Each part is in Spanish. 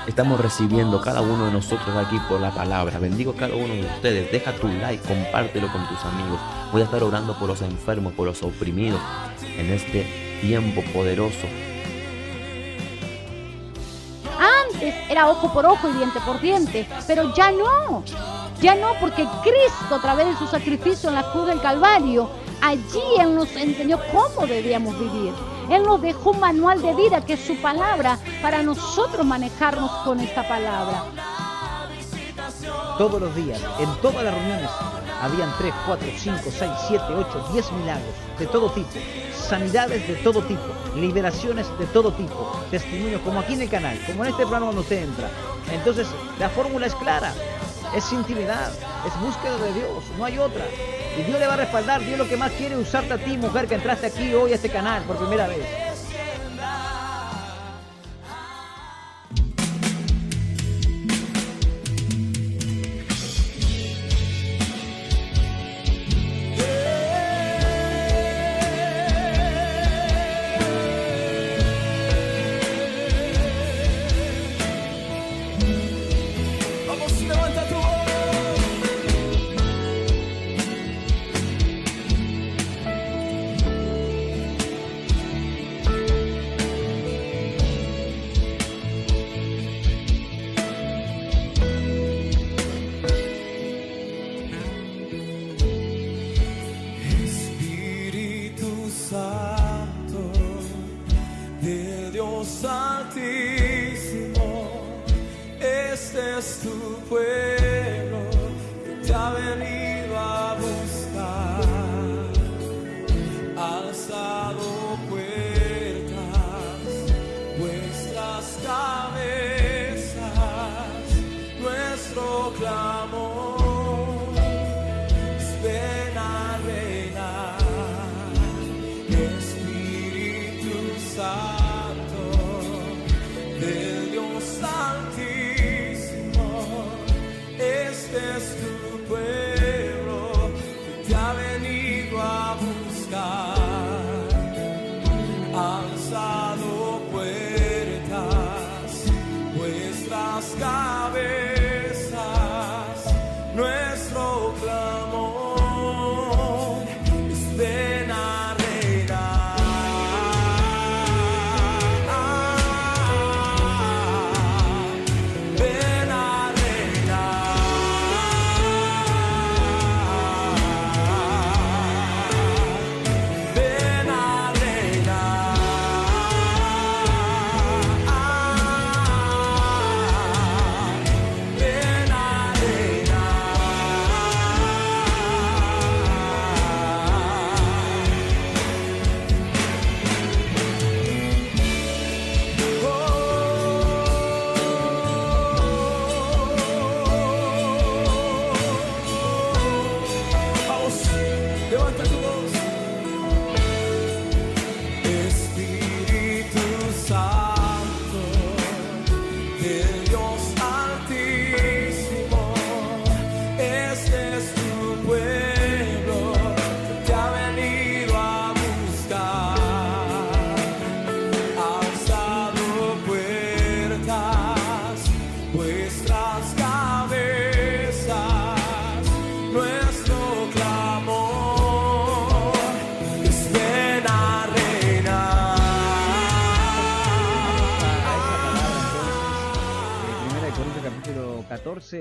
estamos recibiendo cada uno de nosotros aquí por la palabra. Bendigo a cada uno de ustedes. Deja tu like, compártelo con tus amigos. Voy a estar orando por los enfermos, por los oprimidos en este tiempo poderoso. Antes era ojo por ojo y diente por diente, pero ya no. Ya no, porque Cristo, a través de su sacrificio en la cruz del Calvario, allí Él nos enseñó cómo debíamos vivir. Él nos dejó un manual de vida, que es su palabra, para nosotros manejarnos con esta palabra. Todos los días, en todas las reuniones, habían 3, 4, 5, 6, 7, 8, 10 milagros de todo tipo, sanidades de todo tipo, liberaciones de todo tipo, testimonios como aquí en el canal, como en este plano cuando usted entra. Entonces, la fórmula es clara, es intimidad, es búsqueda de Dios, no hay otra. Y Dios le va a respaldar. Dios lo que más quiere es usarte a ti, mujer, que entraste aquí hoy a este canal por primera vez.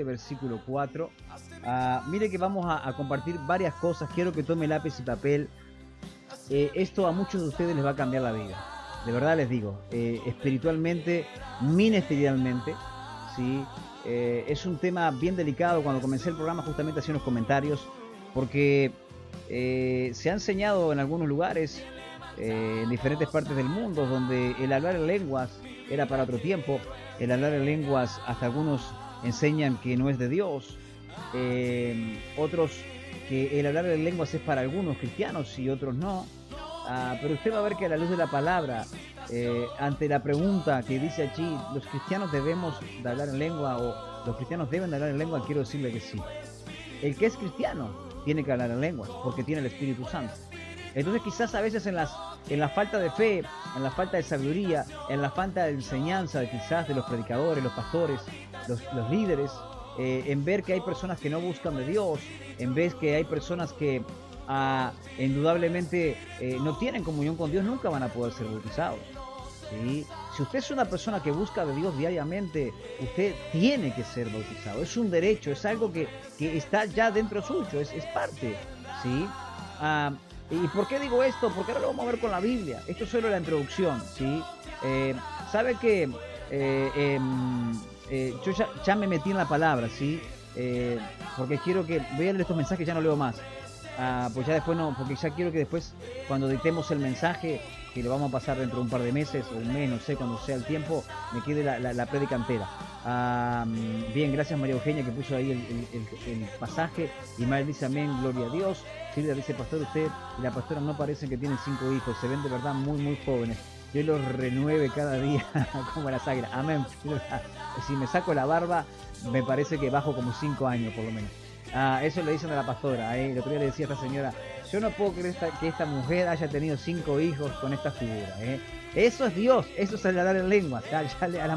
Versículo 4. Mire que vamos a compartir varias cosas. Quiero que tome lápiz y papel. Esto a muchos de ustedes les va a cambiar la vida. De verdad les digo. Espiritualmente, ministerialmente, ¿sí? Es un tema bien delicado. Cuando comencé el programa justamente hacía unos comentarios porque se ha enseñado en algunos lugares, en diferentes partes del mundo, donde el hablar en lenguas era para otro tiempo. El hablar en lenguas, hasta algunos enseñan que no es de Dios, otros que el hablar en lenguas es para algunos cristianos y otros no, pero usted va a ver que a la luz de la palabra, ante la pregunta que dice allí, ¿los cristianos debemos de hablar en lengua o los cristianos deben de hablar en lengua? Quiero decirle que sí. El que es cristiano tiene que hablar en lenguas porque tiene el Espíritu Santo. Entonces quizás a veces en las en la falta de fe, en la falta de sabiduría, en la falta de enseñanza quizás de los predicadores, los pastores, los líderes, en ver que hay personas que no buscan de Dios, en ver que hay personas que indudablemente no tienen comunión con Dios, nunca van a poder ser bautizados. ¿Sí? Si usted es una persona que busca de Dios diariamente, usted tiene que ser bautizado. Es un derecho, es algo que está ya dentro suyo, es parte. ¿Sí? ¿Y por qué digo esto? Porque ahora lo vamos a ver con la Biblia. Esto es solo la introducción. ¿Sí? ¿Sabe qué? Yo ya me metí en la palabra, ¿sí? Porque quiero que... Voy a leer estos mensajes, ya no leo más. Pues ya después no, porque ya quiero que después, cuando editemos el mensaje, que lo vamos a pasar dentro de un par de meses o un mes, no sé, cuando sea el tiempo, me quede la prédica entera. Bien, gracias María Eugenia que puso ahí el pasaje. Y María dice amén, gloria a Dios. Silvia dice, pastor, usted y la pastora no parecen que tienen 5 hijos, se ven de verdad muy, muy jóvenes. Yo los renueve cada día como las águilas. Amén. Si me saco la barba, me parece que bajo como 5 años por lo menos. Eso le dicen a la pastora. El otro día le decía a esta señora, yo no puedo creer que esta mujer haya tenido 5 hijos con esta figura. Eso es Dios, eso es hablar en lengua. Ya a las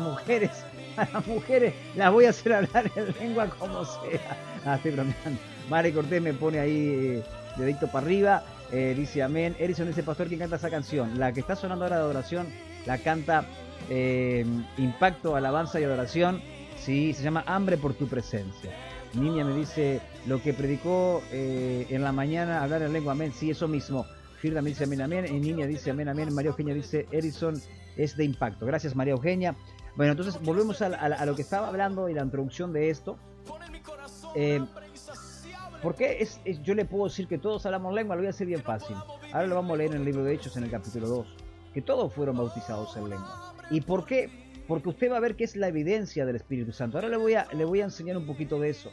mujeres las voy a hacer hablar en lengua como sea. Estoy bromeando. Mari Cortés me pone ahí dedito para arriba. Dice amén. Erison dice, pastor, ¿quién canta esa canción? La que está sonando ahora de adoración, la canta Impacto, Alabanza y Adoración. Sí, se llama Hambre por tu presencia. Niña me dice, lo que predicó en la mañana, hablar en lengua, amén. Sí, eso mismo. Firda me dice amén, amén. Y Niña dice amén, amén. María Eugenia dice, Erison es de Impacto. Gracias, María Eugenia. Bueno, entonces volvemos a lo que estaba hablando y la introducción de esto. Porque yo le puedo decir que todos hablamos lengua, lo voy a hacer bien fácil. Ahora lo vamos a leer en el libro de Hechos, en el capítulo 2. Que todos fueron bautizados en lengua. ¿Y por qué? Porque usted va a ver que es la evidencia del Espíritu Santo. Ahora le voy a enseñar un poquito de eso.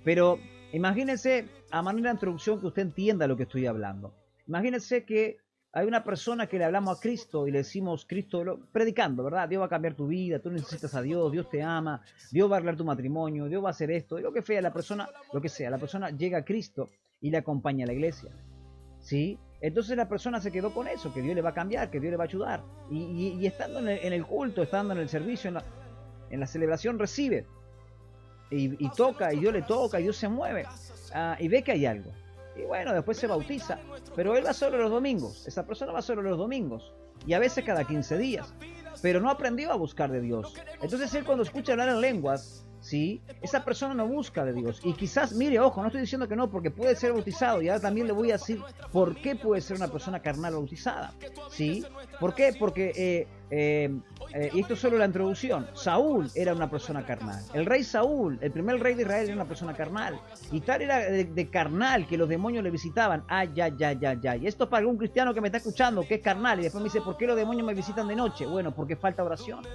Pero imagínense, a manera de introducción, que usted entienda lo que estoy hablando. Imagínense que hay una persona que le hablamos a Cristo y le decimos, Cristo, predicando, ¿verdad? Dios va a cambiar tu vida, tú necesitas a Dios, Dios te ama, Dios va a arreglar tu matrimonio, Dios va a hacer esto, y lo que sea, la persona llega a Cristo y le acompaña a la iglesia. ¿Sí? Entonces la persona se quedó con eso, que Dios le va a cambiar, que Dios le va a ayudar. Y estando en el culto, estando en el servicio, en la celebración, recibe. Y toca, y Dios le toca, y Dios se mueve. Y ve que hay algo. Y bueno, después se bautiza. Pero él va solo los domingos. Esa persona va solo los domingos. Y a veces cada 15 días. Pero no aprendió a buscar de Dios. Entonces él, cuando escucha hablar en lenguas, ¿sí? Esa persona no busca de Dios. Y quizás, mire, ojo, no estoy diciendo que no, porque puede ser bautizado. Y ahora también le voy a decir por qué puede ser una persona carnal bautizada. ¿Sí? ¿Por qué? Porque, y esto es solo la introducción, Saúl era una persona carnal. El rey Saúl, el primer rey de Israel, era una persona carnal. Y tal era de carnal que los demonios le visitaban. Y esto es para algún cristiano que me está escuchando, que es carnal. Y después me dice, ¿por qué los demonios me visitan de noche? Bueno, porque falta oración.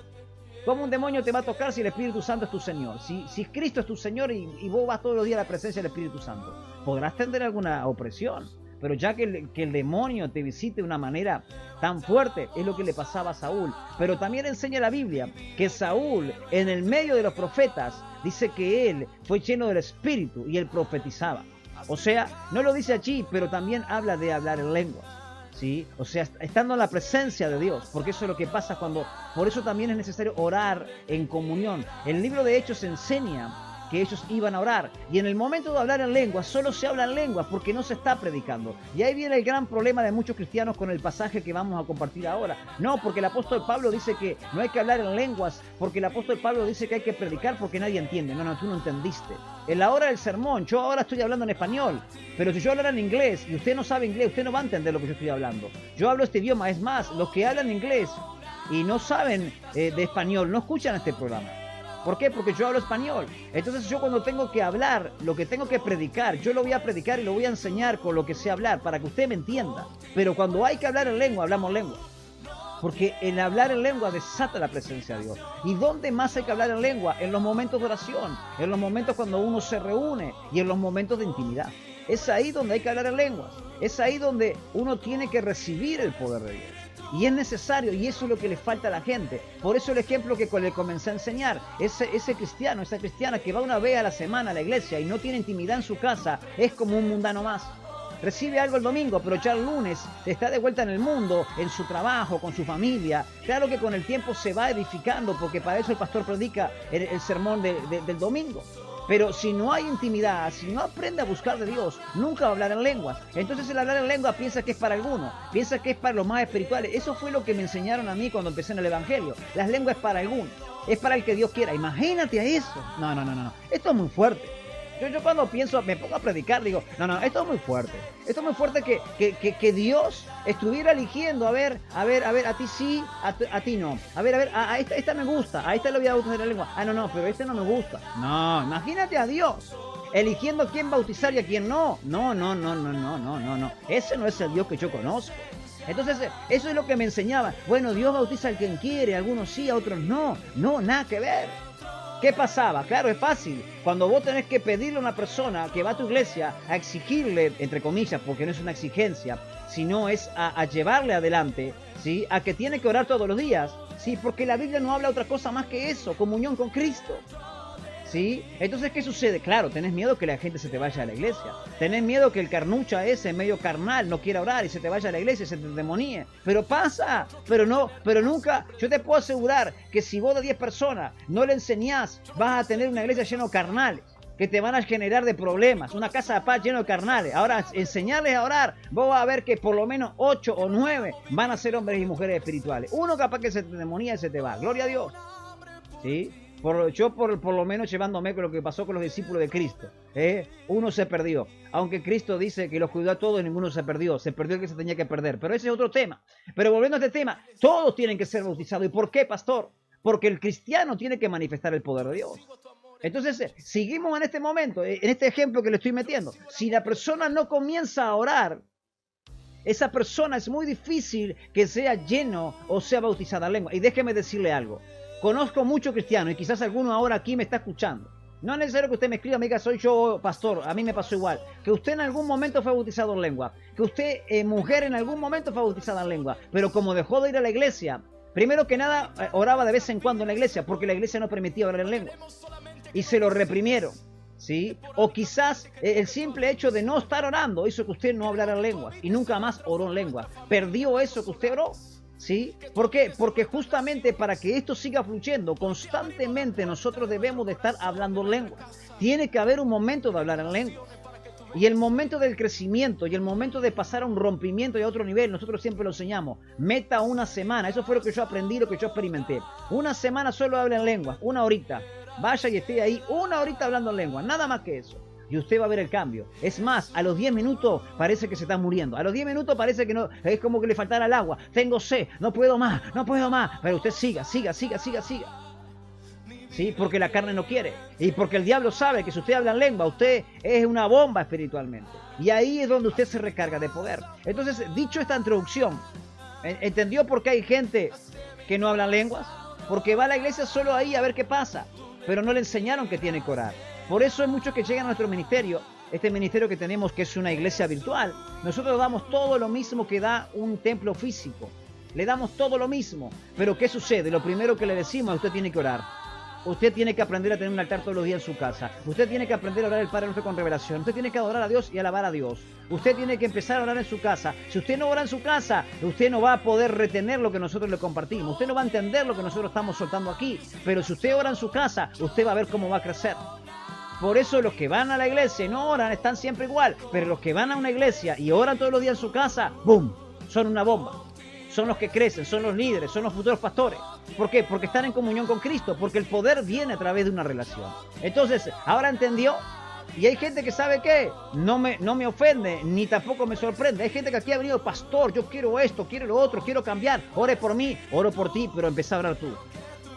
¿Cómo un demonio te va a tocar si el Espíritu Santo es tu Señor? Si Cristo es tu Señor y vos vas todos los días a la presencia del Espíritu Santo, podrás tener alguna opresión, pero ya que el demonio te visite de una manera tan fuerte, es lo que le pasaba a Saúl. Pero también enseña la Biblia que Saúl, en el medio de los profetas, dice que él fue lleno del Espíritu y él profetizaba. O sea, no lo dice allí, pero también habla de hablar en lenguas. ¿Sí? O sea, estando en la presencia de Dios, porque eso es lo que pasa por eso también es necesario orar en comunión. El libro de Hechos enseña que ellos iban a orar, y en el momento de hablar en lenguas, solo se habla en lenguas porque no se está predicando. Y ahí viene el gran problema de muchos cristianos con el pasaje que vamos a compartir ahora. No, porque el apóstol Pablo dice que no hay que hablar en lenguas, porque el apóstol Pablo dice que hay que predicar porque nadie entiende. No, tú no entendiste. En la hora del sermón, yo ahora estoy hablando en español, pero si yo hablara en inglés y usted no sabe inglés, usted no va a entender lo que yo estoy hablando. Yo hablo este idioma, es más, los que hablan inglés y no saben de español, no escuchan este programa. ¿Por qué? Porque yo hablo español. Entonces yo cuando tengo que hablar, lo que tengo que predicar, yo lo voy a predicar y lo voy a enseñar con lo que sé hablar para que usted me entienda. Pero cuando hay que hablar en lengua, hablamos lengua. Porque el hablar en lengua desata la presencia de Dios. ¿Y dónde más hay que hablar en lengua? En los momentos de oración, en los momentos cuando uno se reúne y en los momentos de intimidad. Es ahí donde hay que hablar en lenguas. Es ahí donde uno tiene que recibir el poder de Dios. Y es necesario, y eso es lo que le falta a la gente. Por eso el ejemplo que le comencé a enseñar, ese cristiano, esa cristiana que va una vez a la semana a la iglesia y no tiene intimidad en su casa, es como un mundano más. recibe algo el domingo, pero ya el lunes está de vuelta en el mundo, en su trabajo, con su familia. Claro que con el tiempo se va edificando, porque para eso el pastor predica el sermón del domingo. Pero si no hay intimidad, si no aprende a buscar de Dios, nunca va a hablar en lenguas. Entonces el hablar en lengua piensa que es para algunos, piensa que es para los más espirituales. Eso fue lo que me enseñaron a mí cuando empecé en el Evangelio. Las lenguas es para algunos, es para el que Dios quiera. Imagínate a eso. No. Esto es muy fuerte. Yo cuando pienso, me pongo a predicar, digo, no, esto es muy fuerte. Esto es muy fuerte que Dios estuviera eligiendo, a ver, a ti sí, a ti no. A ver, a esta me gusta, a esta le voy a bautizar en la lengua. No, pero este no me gusta. No, imagínate a Dios eligiendo a quién bautizar y a quién no. No. Ese no es el Dios que yo conozco. Entonces, eso es lo que me enseñaba. Bueno, Dios bautiza al quien quiere, algunos sí, a otros no. No, nada que ver. ¿Qué pasaba? Claro, es fácil. Cuando vos tenés que pedirle a una persona que va a tu iglesia a exigirle, entre comillas, porque no es una exigencia, sino es a llevarle adelante, ¿sí? A que tiene que orar todos los días, ¿sí? Porque la Biblia no habla otra cosa más que eso, comunión con Cristo. ¿Sí? Entonces, ¿qué sucede? Claro, tenés miedo que la gente se te vaya a la iglesia. Tenés miedo que el carnucha ese, medio carnal, no quiera orar y se te vaya a la iglesia y se te demoníe. Pero pasa, pero nunca. Yo te puedo asegurar que si vos de 10 personas no le enseñás, vas a tener una iglesia llena de carnales, que te van a generar de problemas, una casa de paz llena de carnales. Ahora, enseñarles a orar, vos vas a ver que por lo menos 8 o 9 van a ser hombres y mujeres espirituales. Uno capaz que se te demonía y se te va. Gloria a Dios. ¿Sí? Yo por lo menos llevándome con lo que pasó con los discípulos de Cristo. Uno se perdió. Aunque Cristo dice que los cuidó a todos y ninguno se perdió. Se perdió el que se tenía que perder. Pero ese es otro tema. Pero volviendo a este tema, todos tienen que ser bautizados. ¿Y por qué, pastor? Porque el cristiano tiene que manifestar el poder de Dios. Entonces, seguimos en este momento, en este ejemplo que le estoy metiendo. Si la persona no comienza a orar, esa persona es muy difícil que sea lleno o sea bautizada en lengua. Y déjeme decirle algo. Conozco muchos cristianos y quizás alguno ahora aquí me está escuchando. No es necesario que usted me escriba, me diga, soy yo pastor, a mí me pasó igual. Que usted en algún momento fue bautizado en lengua. Que usted, mujer, en algún momento fue bautizada en lengua. Pero como dejó de ir a la iglesia, primero que nada oraba de vez en cuando en la iglesia, porque la iglesia no permitía orar en lengua. Y se lo reprimieron, ¿sí? O quizás el simple hecho de no estar orando hizo que usted no hablara en lenguas y nunca más oró en lengua. Perdió eso que usted oró. ¿Sí? ¿Por qué? Porque justamente para que esto siga fluyendo, constantemente nosotros debemos de estar hablando en lengua. Tiene que haber un momento de hablar en lengua. Y el momento del crecimiento y el momento de pasar a un rompimiento y a otro nivel, nosotros siempre lo enseñamos. Meta una semana, eso fue lo que yo aprendí, lo que yo experimenté. Una semana solo habla en lengua, una horita. Vaya y esté ahí una horita hablando en lengua, nada más que eso. Y usted va a ver el cambio. Es más, a los 10 minutos parece que se está muriendo. A los 10 minutos parece que no, es como que le faltara el agua. Tengo sed, no puedo más. Pero usted siga. ¿Sí? Porque la carne no quiere. Y porque el diablo sabe que si usted habla en lengua, usted es una bomba espiritualmente. Y ahí es donde usted se recarga de poder. Entonces, dicho esta introducción, ¿entendió por qué hay gente que no habla lenguas? Porque va a la iglesia solo ahí a ver qué pasa. Pero no le enseñaron que tiene que orar. Por eso hay muchos que llegan a nuestro ministerio, este ministerio que tenemos que es una iglesia virtual. Nosotros damos todo lo mismo que da un templo físico. Le damos todo lo mismo. Pero ¿qué sucede? Lo primero que le decimos, usted tiene que orar. Usted tiene que aprender a tener un altar todos los días en su casa. Usted tiene que aprender a orar el Padre Nuestro con revelación. Usted tiene que adorar a Dios y alabar a Dios. Usted tiene que empezar a orar en su casa. Si usted no ora en su casa, usted no va a poder retener lo que nosotros le compartimos. Usted no va a entender lo que nosotros estamos soltando aquí. Pero si usted ora en su casa, usted va a ver cómo va a crecer. Por eso los que van a la iglesia y no oran están siempre igual. Pero los que van a una iglesia y oran todos los días en su casa, ¡boom!, son una bomba. Son los que crecen, son los líderes, son los futuros pastores. ¿Por qué? Porque están en comunión con Cristo, porque el poder viene a través de una relación. Entonces, ahora entendió. Y hay gente que sabe qué, no me ofende, ni tampoco me sorprende. Hay gente que aquí ha venido, pastor, yo quiero esto, quiero lo otro, quiero cambiar. Ore por mí, oro por ti, pero empecé a orar tú.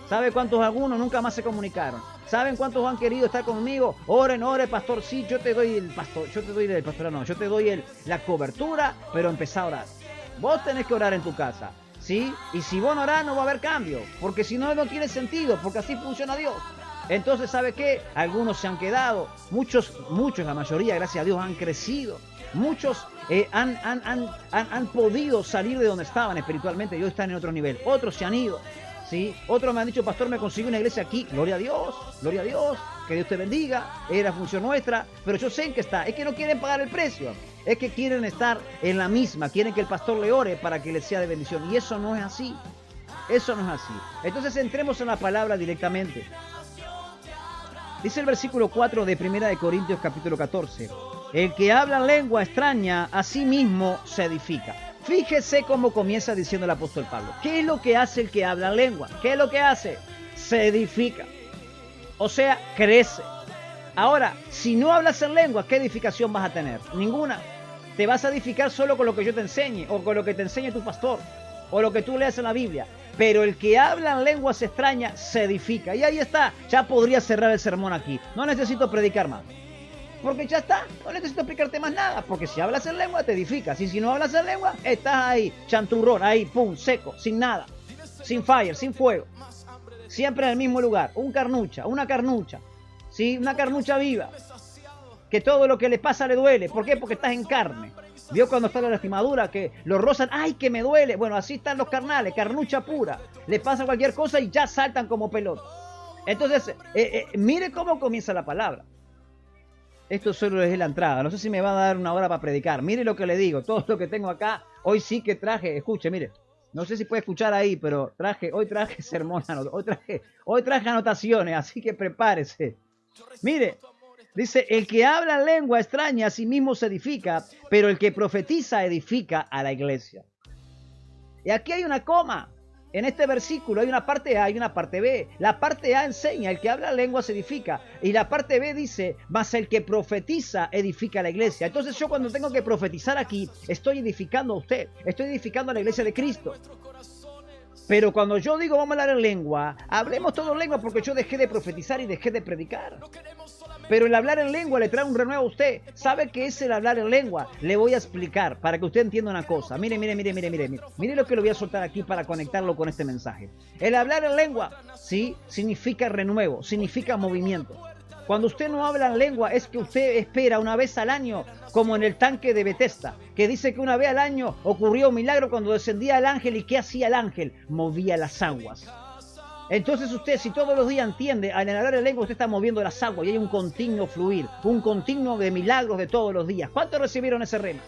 ¿Sabe cuántos algunos nunca más se comunicaron? ¿Saben cuántos han querido estar conmigo? Oren, pastor, sí, yo te doy el pastor, yo te doy el pastorado, no, yo te doy la cobertura, pero empecé a orar. Vos tenés que orar en tu casa, ¿sí? Y si vos no orás, no va a haber cambio, porque si no, no tiene sentido, porque así funciona Dios. Entonces, ¿sabe qué? Algunos se han quedado, muchos, la mayoría, gracias a Dios, han crecido. Muchos han podido salir de donde estaban espiritualmente y hoy están en otro nivel. Otros se han ido, ¿sí? Otros me han dicho, pastor, me consiguió una iglesia aquí. Gloria a Dios, que Dios te bendiga, es la función nuestra, pero yo sé en qué está, es que no quieren pagar el precio, es que quieren estar en la misma, quieren que el pastor le ore para que les sea de bendición, y eso no es así, eso no es así. Entonces entremos en la palabra directamente. Dice el versículo 4 de 1 de Corintios capítulo 14, el que habla en lengua extraña a sí mismo se edifica. Fíjese cómo comienza diciendo el apóstol Pablo. ¿Qué es lo que hace el que habla en lengua? ¿Qué es lo que hace? Se edifica. O sea, crece. Ahora, si no hablas en lengua, ¿qué edificación vas a tener? Ninguna. Te vas a edificar solo con lo que yo te enseñe, o con lo que te enseñe tu pastor, o lo que tú leas en la Biblia. Pero el que habla en lenguas extrañas se edifica. Y ahí está. Ya podría cerrar el sermón aquí. No necesito predicar más. Porque ya está. No necesito explicarte más nada. Porque si hablas en lengua, te edificas. Y si no hablas en lengua, estás ahí, chanturrón, ahí, pum, seco, sin nada. Sin fire, sin fuego. Siempre en el mismo lugar. Una carnucha. ¿Sí? Una carnucha viva. Que todo lo que le pasa le duele. ¿Por qué? Porque estás en carne. ¿Vio cuando está la lastimadura que lo rozan? ¡Ay, que me duele! Bueno, así están los carnales, carnucha pura. Le pasa cualquier cosa y ya saltan como pelota. Entonces, mire cómo comienza la palabra. Esto solo es la entrada. No sé si me va a dar una hora para predicar. Mire lo que le digo. Todo lo que tengo acá, hoy sí que traje. Escuche, mire. No sé si puede escuchar ahí, pero hoy traje sermón. Hoy traje anotaciones, así que prepárese. Mire. Dice, el que habla en lengua extraña a sí mismo se edifica, pero el que profetiza edifica a la iglesia. Y aquí hay una coma. En este versículo hay una parte A y una parte B. La parte A enseña, el que habla en lengua se edifica. Y la parte B dice, mas el que profetiza edifica a la iglesia. Entonces yo cuando tengo que profetizar aquí, estoy edificando a usted. Estoy edificando a la iglesia de Cristo. Pero cuando yo digo vamos a hablar en lengua, hablemos todo en lengua porque yo dejé de profetizar y dejé de predicar. Pero el hablar en lengua le trae un renuevo a usted. ¿Sabe qué es el hablar en lengua? Le voy a explicar para que usted entienda una cosa. Mire lo que le voy a soltar aquí para conectarlo con este mensaje. El hablar en lengua, ¿sí? Significa renuevo, significa movimiento. Cuando usted no habla en lengua es que usted espera una vez al año, como en el tanque de Bethesda, que dice que una vez al año ocurrió un milagro cuando descendía el ángel. ¿Y qué hacía el ángel? Movía las aguas. Entonces usted, si todos los días entiende, al hablar en lengua usted está moviendo las aguas y hay un continuo fluir, un continuo de milagros de todos los días. ¿Cuántos recibieron ese rema?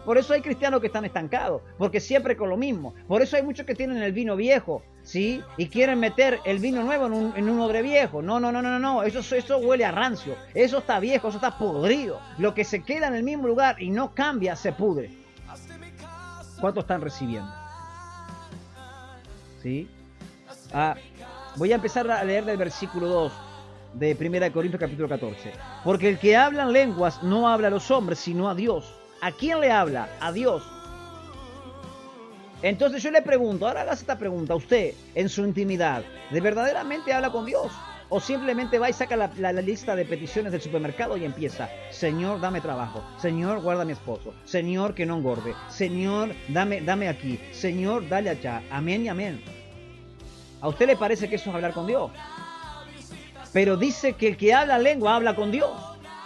Por eso hay cristianos que están estancados, porque siempre con lo mismo. Por eso hay muchos que tienen el vino viejo, ¿sí? Y quieren meter el vino nuevo en un odre viejo. No. Eso huele a rancio. Eso está viejo, eso está podrido. Lo que se queda en el mismo lugar y no cambia, se pudre. ¿Cuántos están recibiendo? ¿Sí? Voy a empezar a leer del versículo 2 de 1 Corintios capítulo 14. Porque el que habla en lenguas no habla a los hombres, sino a Dios. ¿A quién le habla? A Dios. Entonces yo le pregunto, ahora haga esta pregunta, usted en su intimidad, ¿de verdaderamente habla con Dios? ¿O simplemente va y saca la lista de peticiones del supermercado y empieza? Señor, dame trabajo. Señor, guarda a mi esposo. Señor, que no engorde. Señor, dame aquí. Señor, dale allá. Amén y amén. ¿A usted le parece que eso es hablar con Dios? Pero dice que el que habla lengua habla con Dios.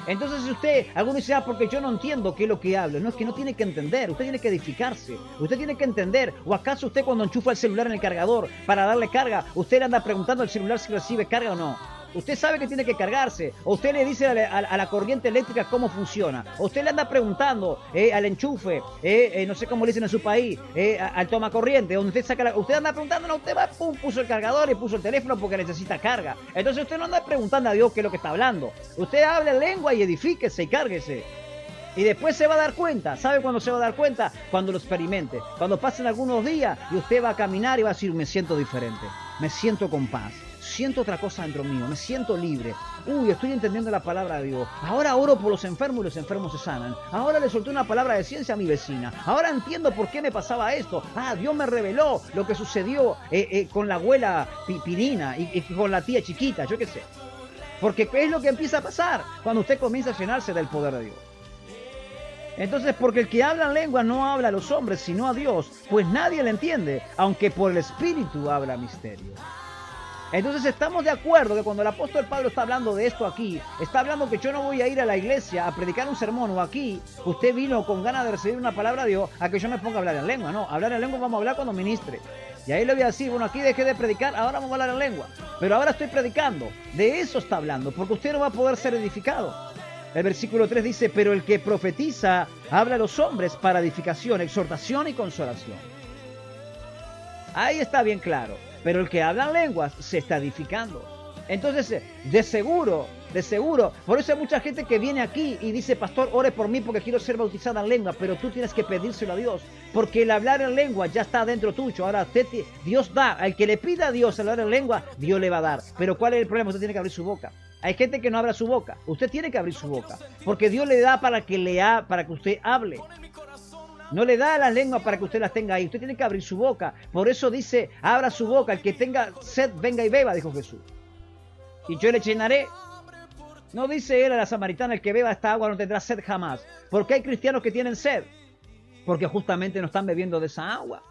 Entonces si usted, alguno dice, porque yo no entiendo qué es lo que hablo. No, es que no tiene que entender, usted tiene que edificarse. Usted tiene que entender. ¿O acaso usted cuando enchufa el celular en el cargador para darle carga, usted le anda preguntando al celular si recibe carga o no? Usted sabe que tiene que cargarse. O usted le dice a la corriente eléctrica cómo funciona. O usted le anda preguntando al enchufe, no sé cómo le dicen en su país, al toma corriente, donde usted anda preguntando, no, usted va, pum, puso el cargador y puso el teléfono porque necesita carga. Entonces usted no anda preguntando a Dios qué es lo que está hablando. Usted habla en lengua y edifíquese y cárguese. Y después se va a dar cuenta. ¿Sabe cuándo se va a dar cuenta? Cuando lo experimente. Cuando pasen algunos días y usted va a caminar y va a decir, me siento diferente. Me siento con paz. Siento otra cosa dentro mío, me siento libre. Estoy entendiendo la palabra de Dios. Ahora oro por los enfermos y los enfermos se sanan. Ahora le solté una palabra de ciencia a mi vecina. Ahora entiendo por qué me pasaba esto. Dios me reveló lo que sucedió con la abuela Pirina y con la tía chiquita, yo qué sé. Porque ¿qué es lo que empieza a pasar cuando usted comienza a llenarse del poder de Dios? Entonces, porque el que habla en lengua no habla a los hombres, sino a Dios, pues nadie le entiende, aunque por el Espíritu habla misterio. Entonces estamos de acuerdo que cuando el apóstol Pablo está hablando de esto aquí, está hablando que yo no voy a ir a la iglesia a predicar un sermón, o aquí usted vino con ganas de recibir una palabra de Dios, a que yo me ponga a hablar en lengua. No, hablar en lengua vamos a hablar cuando ministre. Y ahí le voy a decir, bueno, aquí dejé de predicar, ahora vamos a hablar en lengua. Pero ahora estoy predicando. De eso está hablando, porque usted no va a poder ser edificado. El versículo 3 dice, pero el que profetiza habla a los hombres para edificación, exhortación y consolación. Ahí está bien claro. Pero el que habla en lenguas se está edificando. Entonces, de seguro, por eso hay mucha gente que viene aquí y dice, pastor, ore por mí porque quiero ser bautizada en lengua, pero tú tienes que pedírselo a Dios, porque el hablar en lengua ya está dentro tuyo. Ahora, Dios da, al que le pida a Dios hablar en lengua, Dios le va a dar. Pero ¿cuál es el problema? Usted tiene que abrir su boca. Hay gente que no abre su boca, usted tiene que abrir su boca, porque Dios le da para que usted hable. No le da la lengua para que usted las tenga ahí. Usted tiene que abrir su boca. Por eso dice, abra su boca. El que tenga sed, venga y beba, dijo Jesús. Y yo le llenaré. No dice él a la samaritana, el que beba esta agua no tendrá sed jamás. Porque hay cristianos que tienen sed. Porque justamente no están bebiendo de esa agua.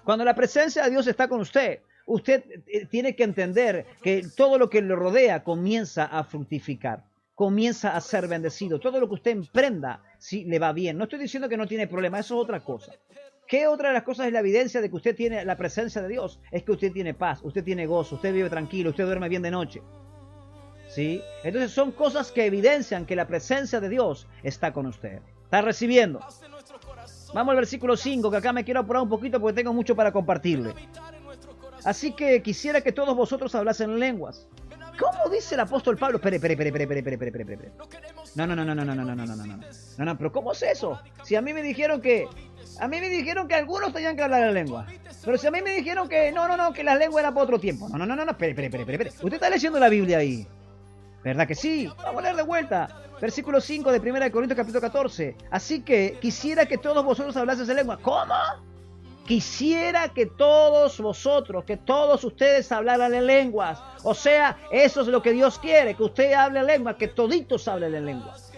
Cuando la presencia de Dios está con usted, usted tiene que entender que todo lo que le rodea comienza a fructificar. Comienza a ser bendecido. Todo lo que usted emprenda, sí, le va bien. No estoy diciendo que no tiene problema, eso es otra cosa. ¿Qué otra de las cosas es la evidencia de que usted tiene la presencia de Dios? Es que usted tiene paz, usted tiene gozo, usted vive tranquilo, usted duerme bien de noche. ¿Sí? Entonces son cosas que evidencian que la presencia de Dios está con usted. Está recibiendo. Vamos al versículo 5, que acá me quiero apurar un poquito porque tengo mucho para compartirle. Así que quisiera que todos vosotros hablasen en lenguas. ¿Cómo dice el apóstol Pablo? Espere. No, pero ¿cómo es eso? Si a mí me dijeron que algunos tenían que hablar en lengua. Pero si a mí me dijeron que que la lengua era para otro tiempo. Espere. Usted está leyendo la Biblia ahí. ¿Verdad que sí? Vamos a leer de vuelta. Versículo 5 de 1 Corintios capítulo 14. Así que quisiera que todos vosotros hablasen en lengua. ¿Cómo? Quisiera que todos vosotros, que todos ustedes hablaran en lenguas. O sea, eso es lo que Dios quiere, que usted hable en lengua, que toditos hablen en lenguas.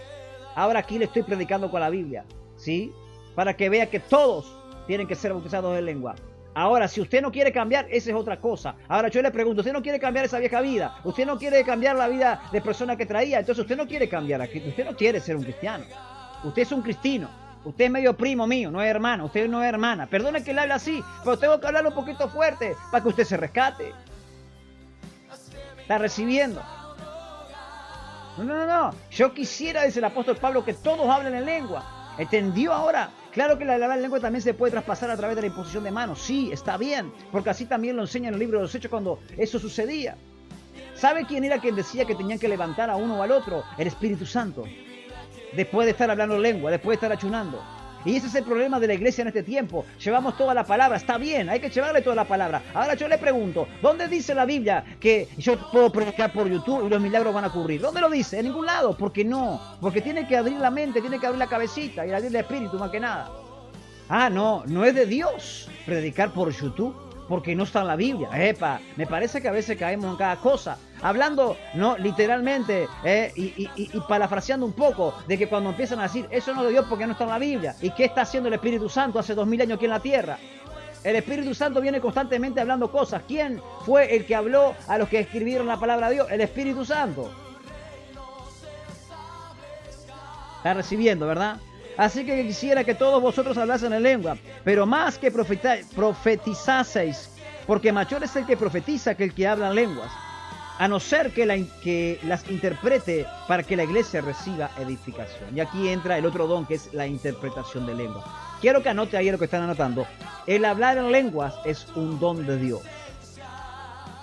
Ahora aquí le estoy predicando con la Biblia, ¿sí? Para que vea que todos tienen que ser bautizados en lengua. Ahora, si usted no quiere cambiar, esa es otra cosa. Ahora yo le pregunto, ¿usted no quiere cambiar esa vieja vida? ¿Usted no quiere cambiar la vida de persona que traía? Entonces usted no quiere cambiar aquí. Usted no quiere ser un cristiano. Usted es un cristino. Usted es medio primo mío, no es hermano. Usted no es hermana. Perdone que le hable así, pero tengo que hablarle un poquito fuerte para que usted se rescate. Está recibiendo. No. Yo quisiera, dice el apóstol Pablo, que todos hablen en lengua. ¿Entendió ahora? Claro que la hablar en lengua también se puede traspasar a través de la imposición de manos. Sí, está bien, porque así también lo enseña en el libro de los Hechos cuando eso sucedía. ¿Sabe quién era quien decía que tenían que levantar a uno o al otro? El Espíritu Santo. Después de estar hablando lengua, después de estar ayunando. Y ese es el problema de la iglesia en este tiempo. Llevamos toda la palabra, está bien, hay que llevarle toda la palabra. Ahora yo le pregunto, ¿dónde dice la Biblia que yo puedo predicar por YouTube y los milagros van a ocurrir? ¿Dónde lo dice? En ningún lado. ¿Por qué no? Porque tiene que abrir la mente, tiene que abrir la cabecita y abrir el espíritu más que nada. No es de Dios predicar por YouTube, porque no está en la Biblia. Me parece que a veces caemos en cada cosa. Hablando, no, literalmente, y parafraseando un poco, de que cuando empiezan a decir, eso no es de Dios porque no está en la Biblia. ¿Y qué está haciendo el Espíritu Santo hace 2000 años aquí en la tierra? El Espíritu Santo viene constantemente hablando cosas. ¿Quién fue el que habló a los que escribieron la palabra de Dios? El Espíritu Santo. Está recibiendo, ¿verdad? Así que quisiera que todos vosotros hablasen en lengua, pero más que profetizaseis, porque mayor es el que profetiza que el que habla en lenguas, a no ser que las interprete para que la iglesia reciba edificación. Y aquí entra el otro don, que es la interpretación de lengua. Quiero que anote ahí lo que están anotando. El hablar en lenguas es un don de Dios.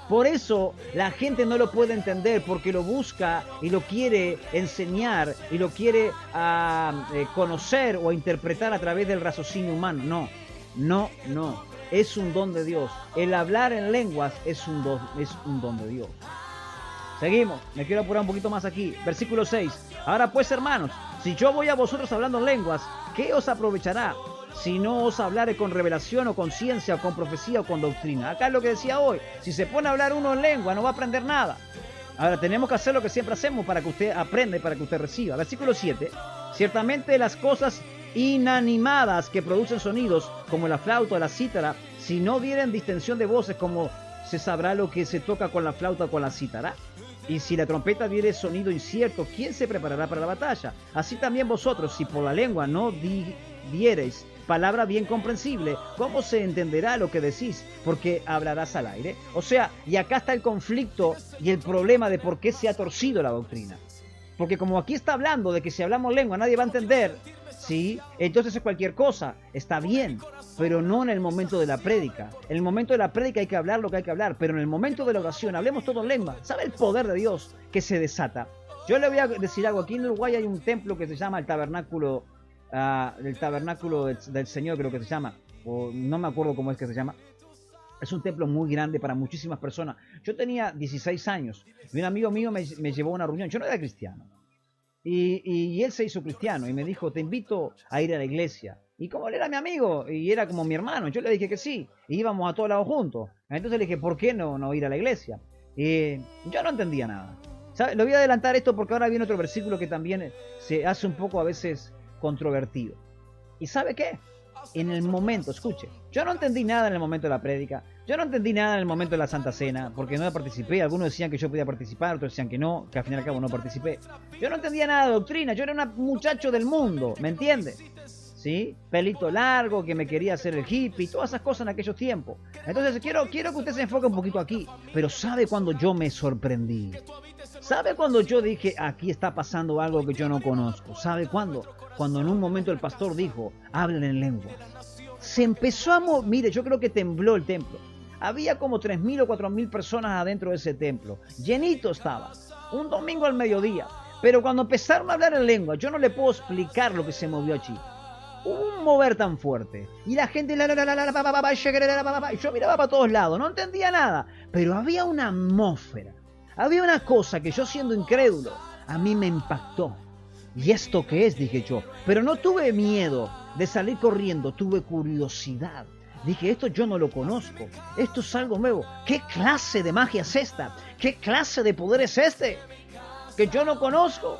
Por eso la gente no lo puede entender, porque lo busca y lo quiere enseñar y lo quiere conocer o interpretar a través del raciocinio humano. No. Es un don de Dios. El hablar en lenguas es un don de Dios. Seguimos. Me quiero apurar un poquito más aquí. Versículo 6. Ahora pues, hermanos, si yo voy a vosotros hablando en lenguas, ¿qué os aprovechará? Si no os hablare con revelación o con ciencia o con profecía o con doctrina. Acá es lo que decía hoy. Si se pone a hablar uno en lengua, no va a aprender nada. Ahora tenemos que hacer lo que siempre hacemos para que usted aprenda y para que usted reciba. Versículo 7. Ciertamente las cosas inanimadas que producen sonidos, como la flauta o la cítara, si no dieren distensión de voces, como se sabrá lo que se toca con la flauta o con la cítara. Y si la trompeta diere sonido incierto, ¿quién se preparará para la batalla? Así también vosotros, si por la lengua no diereis palabra bien comprensible. ¿Cómo se entenderá lo que decís? Porque hablarás al aire. O sea, y acá está el conflicto y el problema de por qué se ha torcido la doctrina. Porque como aquí está hablando de que si hablamos lengua nadie va a entender, ¿sí? Entonces es cualquier cosa, está bien, pero no en el momento de la prédica. En el momento de la prédica hay que hablar lo que hay que hablar, pero en el momento de la oración hablemos todo en lengua. ¿Sabe el poder de Dios que se desata? Yo le voy a decir algo. Aquí en Uruguay hay un templo que se llama el Tabernáculo del Señor, creo que se llama, o no me acuerdo cómo es que se llama. Es un templo muy grande para muchísimas personas. Yo tenía 16 años y un amigo mío me llevó a una reunión. Yo no era cristiano. Y él se hizo cristiano y me dijo, te invito a ir a la iglesia. Y como él era mi amigo y era como mi hermano, yo le dije que sí. Y íbamos a todos lados juntos. Entonces le dije, ¿por qué no ir a la iglesia? Y yo no entendía nada. ¿Sabe? Lo voy a adelantar esto porque ahora viene otro versículo que también se hace un poco a veces controvertido. ¿Y sabe qué? En el momento, escuche, yo no entendí nada en el momento de la prédica, yo no entendí nada en el momento de la Santa Cena, porque no participé. Algunos decían que yo podía participar, otros decían que no, que al fin y al cabo no participé. Yo no entendía nada de doctrina, yo era un muchacho del mundo, ¿me entiende? ¿Sí? Pelito largo, que me quería hacer el hippie, todas esas cosas en aquellos tiempos. Entonces quiero que usted se enfoque un poquito aquí, pero ¿sabe cuando yo me sorprendí? ¿Sabe cuando yo dije, aquí está pasando algo que yo no conozco? ¿Sabe cuándo? Cuando en un momento el pastor dijo, hablen en lengua. Se empezó a mover, mire, yo creo que tembló el templo. Había como 3.000 o 4.000 personas adentro de ese templo. Llenito estaba. Un domingo al mediodía. Pero cuando empezaron a hablar en lengua, yo no le puedo explicar lo que se movió allí. Hubo un mover tan fuerte. Y la gente, yo miraba para todos lados, no entendía nada. Pero había una atmósfera. Había una cosa que yo siendo incrédulo, a mí me impactó. ¿Y esto qué es? Dije yo. Pero no tuve miedo de salir corriendo, tuve curiosidad. Dije, esto yo no lo conozco. Esto es algo nuevo. ¿Qué clase de magia es esta? ¿Qué clase de poder es este? Que yo no conozco.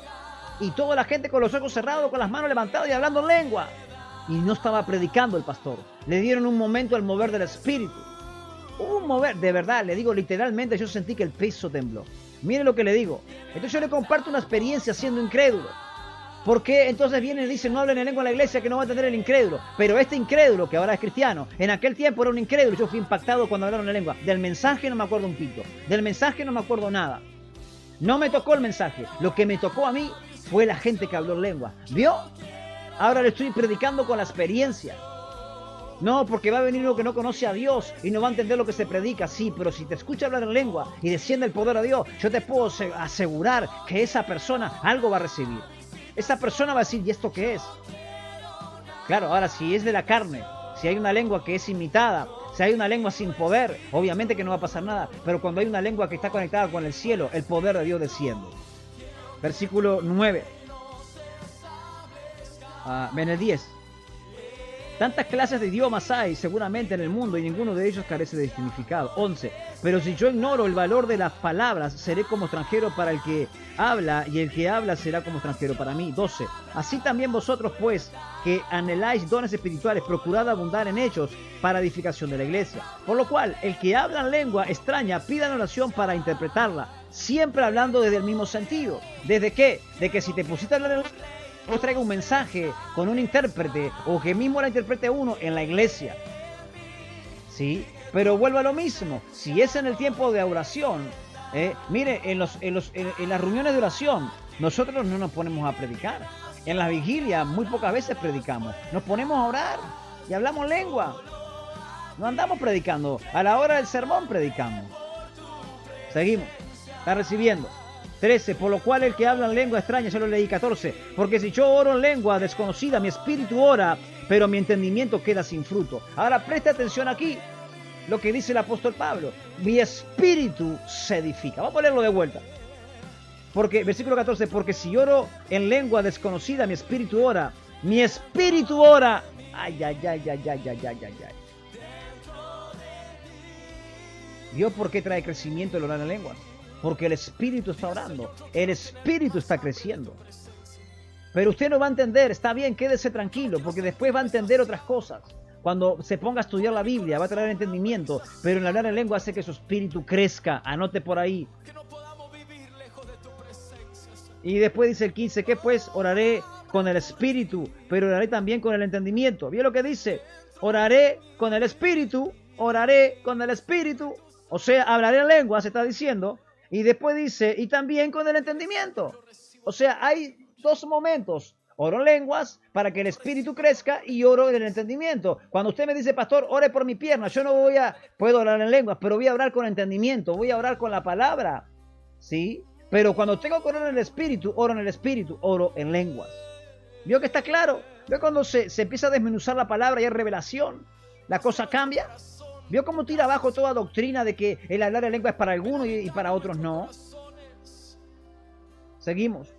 Y toda la gente con los ojos cerrados, con las manos levantadas y hablando en lengua. Y no estaba predicando el pastor. Le dieron un momento al mover del espíritu. Un mover, de verdad, le digo literalmente, yo sentí que el piso tembló. Mire lo que le digo. Entonces yo le comparto una experiencia siendo incrédulo. Porque entonces vienen y dicen, no hablen en lengua en la iglesia, que no va a entender el incrédulo. Pero este incrédulo, que ahora es cristiano, en aquel tiempo era un incrédulo. Yo fui impactado cuando hablaron en lengua. Del mensaje no me acuerdo un pito. Del mensaje no me acuerdo nada. No me tocó el mensaje. Lo que me tocó a mí fue la gente que habló en lengua. ¿Vio? Ahora le estoy predicando con la experiencia. No, porque va a venir uno que no conoce a Dios y no va a entender lo que se predica. Sí, pero si te escucha hablar en lengua y desciende el poder de Dios, yo te puedo asegurar que esa persona algo va a recibir. Esa persona va a decir, ¿y esto qué es? Claro, ahora si es de la carne, si hay una lengua que es imitada, si hay una lengua sin poder, obviamente que no va a pasar nada. Pero cuando hay una lengua que está conectada con el cielo, el poder de Dios desciende. Versículo 9. En el 10. Tantas clases de idiomas hay seguramente en el mundo y ninguno de ellos carece de significado. 11. Pero si yo ignoro el valor de las palabras, seré como extranjero para el que habla y el que habla será como extranjero para mí. 12. Así también vosotros pues, que anheláis dones espirituales, procurad abundar en ellos para edificación de la iglesia. Por lo cual, el que habla en lengua extraña, pida en oración para interpretarla, siempre hablando desde el mismo sentido. ¿Desde qué? De que si te pusiste a hablar en lengua, os traiga un mensaje con un intérprete o que mismo la interprete uno en la iglesia. ¿Sí? Pero vuelvo a lo mismo. Si es en el tiempo de oración, mire, en las reuniones de oración, nosotros no nos ponemos a predicar. En la vigilia muy pocas veces predicamos. Nos ponemos a orar y hablamos lengua. No andamos predicando. A la hora del sermón predicamos. Seguimos. Está recibiendo. 13, por lo cual el que habla en lengua extraña, yo lo leí. 14, porque si yo oro en lengua desconocida, mi espíritu ora, pero mi entendimiento queda sin fruto. Ahora preste atención aquí, lo que dice el apóstol Pablo, mi espíritu se edifica. Vamos a leerlo de vuelta. Porque, versículo 14, porque si oro en lengua desconocida, mi espíritu ora. Ay, ay, ay, ay, ay, ay, ay, ay. ¿Vio por qué trae crecimiento el orar en lengua? Porque el espíritu está orando, el espíritu está creciendo. Pero usted no va a entender, está bien, quédese tranquilo, porque después va a entender otras cosas. Cuando se ponga a estudiar la Biblia, va a traer entendimiento, pero el hablar en lengua hace que su espíritu crezca. Anote por ahí. Y después dice el 15, ¿qué pues? Oraré con el espíritu, pero oraré también con el entendimiento. ¿Vio lo que dice? Oraré con el espíritu, oraré con el espíritu. O sea, hablaré en lengua, se está diciendo. Y después dice, y también con el entendimiento. O sea, hay dos momentos. Oro en lenguas para que el espíritu crezca y oro en el entendimiento. Cuando usted me dice, pastor, ore por mi pierna, yo no puedo orar en lenguas, pero voy a orar con entendimiento, voy a orar con la palabra. ¿Sí? Pero cuando tengo que orar en el espíritu, oro en el espíritu, oro en lenguas. ¿Vio que está claro? ¿Vio cuando se empieza a desmenuzar la palabra y hay revelación? ¿La cosa cambia? ¿Vio cómo tira abajo toda doctrina de que el hablar en lengua es para algunos y para otros no? Seguimos.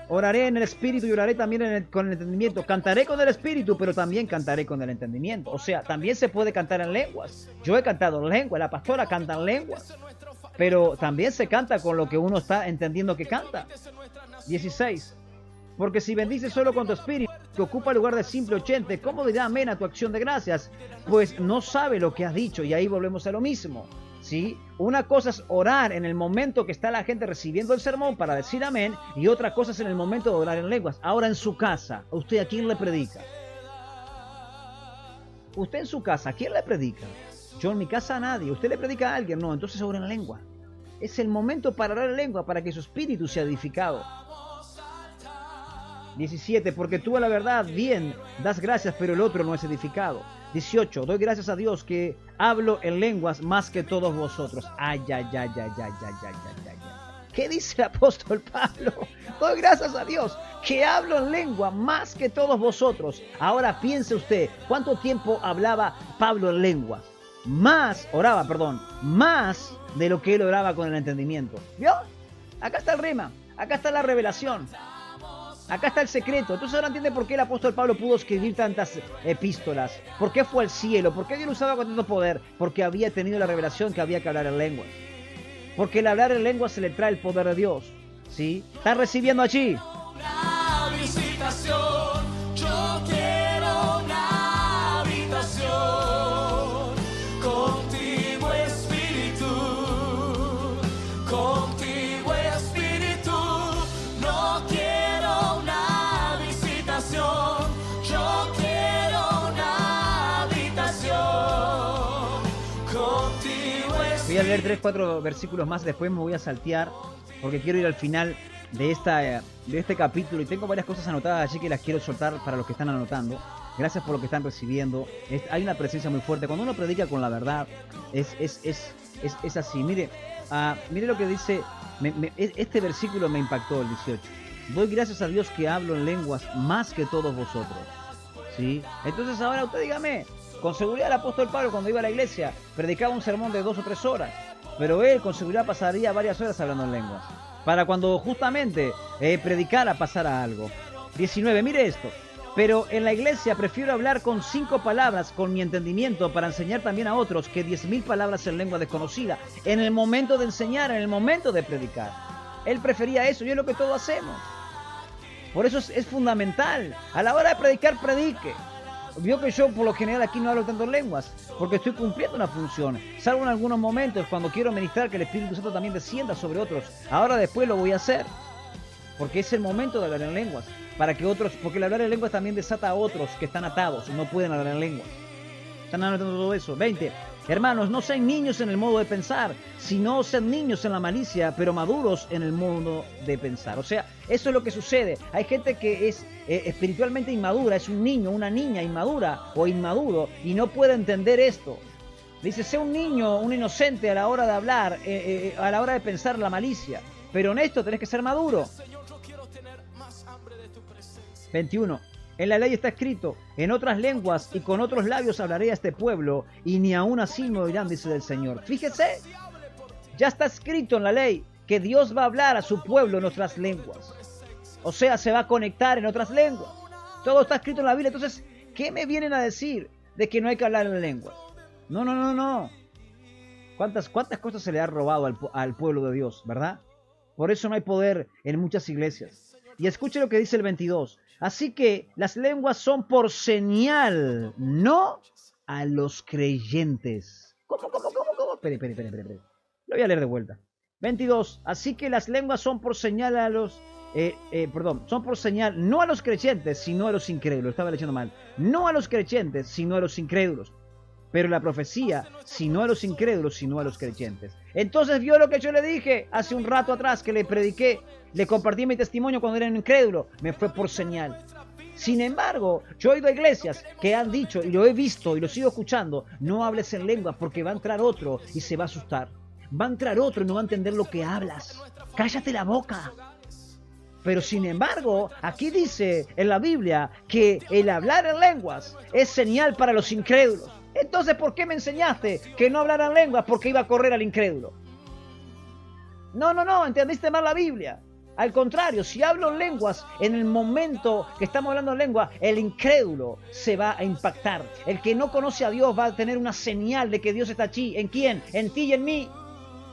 Oraré en el espíritu y oraré también con el entendimiento. Cantaré con el espíritu, pero también cantaré con el entendimiento. O sea, también se puede cantar en lenguas. Yo he cantado en lenguas, la pastora canta en lenguas. Pero también se canta con lo que uno está entendiendo que canta. 16. Porque si bendices solo con tu espíritu, que ocupa el lugar de simple oyente, ¿cómo dirá amén a tu acción de gracias? Pues no sabe lo que has dicho, y ahí volvemos a lo mismo. ¿Sí? Una cosa es orar en el momento que está la gente recibiendo el sermón para decir amén, y otra cosa es en el momento de orar en lenguas. Ahora en su casa, ¿usted a quién le predica? Usted en su casa, ¿a quién le predica? Yo en mi casa a nadie. ¿Usted le predica a alguien? No, entonces ora en lengua. Es el momento para orar en lengua, para que su espíritu sea edificado. 17. Porque tú a la verdad bien das gracias, pero el otro no es edificado. 18. Doy gracias a Dios que hablo en lenguas más que todos vosotros. Ay. ¿Qué dice el apóstol Pablo? Doy gracias a Dios que hablo en lengua más que todos vosotros. Ahora piense usted, ¿cuánto tiempo hablaba Pablo en lenguas? Más de lo que él oraba con el entendimiento. ¿Vio? Acá está el rema, acá está la revelación. Acá está el secreto. Entonces ahora entiende por qué el apóstol Pablo pudo escribir tantas epístolas. ¿Por qué fue al cielo? ¿Por qué Dios lo usaba con tanto poder? Porque había tenido la revelación que había que hablar en lenguas. Porque el hablar en lenguas se le trae el poder de Dios. ¿Sí? ¿Están recibiendo allí? Una visitación, yo quiero una habitación. Contigo espíritu, contigo espíritu. No quiero una visitación, yo quiero una habitación. Contigo espíritu. Voy a leer 3-4 versículos más, después me voy a saltear porque quiero ir al final de este capítulo y tengo varias cosas anotadas allí que las quiero soltar para los que están anotando. Gracias por lo que están recibiendo. Hay una presencia muy fuerte. Cuando uno predica con la verdad, es así. Mire lo que dice. Este versículo me impactó, el 18. Doy gracias a Dios que hablo en lenguas más que todos vosotros. ¿Sí? Entonces ahora usted dígame, con seguridad el apóstol Pablo cuando iba a la iglesia predicaba un sermón de 2 o 3 horas, pero él con seguridad pasaría varias horas hablando en lenguas, para cuando justamente predicara pasara algo. 19, mire esto. Pero en la iglesia prefiero hablar con 5 palabras con mi entendimiento para enseñar también a otros que 10.000 palabras en lengua desconocida en el momento de enseñar, en el momento de predicar. Él prefería eso y es lo que todos hacemos. Por eso es fundamental. A la hora de predicar, predique. Vio que yo por lo general aquí no hablo tanto en lenguas porque estoy cumpliendo una función, salvo en algunos momentos cuando quiero ministrar que el Espíritu Santo también descienda sobre otros. Ahora después lo voy a hacer porque es el momento de hablar en lenguas para que otros, porque el hablar en lenguas también desata a otros que están atados y no pueden hablar en lenguas. ¿Están anotando todo eso? 20. Hermanos, no sean niños en el modo de pensar, sino sean niños en la malicia, pero maduros en el modo de pensar. O sea, eso es lo que sucede. Hay gente que es espiritualmente inmadura, es un niño, una niña inmadura o inmaduro y no puede entender esto. Dice, sea un niño, un inocente a la hora de hablar, a la hora de pensar la malicia, pero en esto tenés que ser maduro. 21. En la ley está escrito, en otras lenguas y con otros labios hablaré a este pueblo, y ni aún así me oirán, dice el Señor. Fíjese, ya está escrito en la ley que Dios va a hablar a su pueblo en otras lenguas. O sea, se va a conectar en otras lenguas. Todo está escrito en la Biblia. Entonces, ¿qué me vienen a decir de que no hay que hablar en lenguas? No. ¿Cuántas cosas se le ha robado al pueblo de Dios, verdad? Por eso no hay poder en muchas iglesias. Y escuche lo que dice el 22. Así que las lenguas son por señal, no a los creyentes. ¿Cómo? Espere. Lo voy a leer de vuelta. 22. Así que las lenguas son por señal a los... son por señal no a los creyentes, sino a los incrédulos. Estaba leyendo mal. No a los creyentes, sino a los incrédulos. Pero la profecía, sino a los incrédulos, sino a los creyentes. Entonces vio lo que yo le dije hace un rato atrás, que le prediqué, le compartí mi testimonio cuando era un incrédulo. Me fue por señal. Sin embargo, yo he ido a iglesias que han dicho, y lo he visto y lo sigo escuchando, no hables en lenguas porque va a entrar otro y se va a asustar. Va a entrar otro y no va a entender lo que hablas. Cállate la boca. Pero sin embargo, aquí dice en la Biblia que el hablar en lenguas es señal para los incrédulos. Entonces, ¿por qué me enseñaste que no hablara en lenguas? Porque iba a correr al incrédulo. No, entendiste mal la Biblia. Al contrario, si hablo en lenguas, en el momento que estamos hablando en lengua, el incrédulo se va a impactar. El que no conoce a Dios va a tener una señal de que Dios está allí. ¿En quién? En ti y en mí.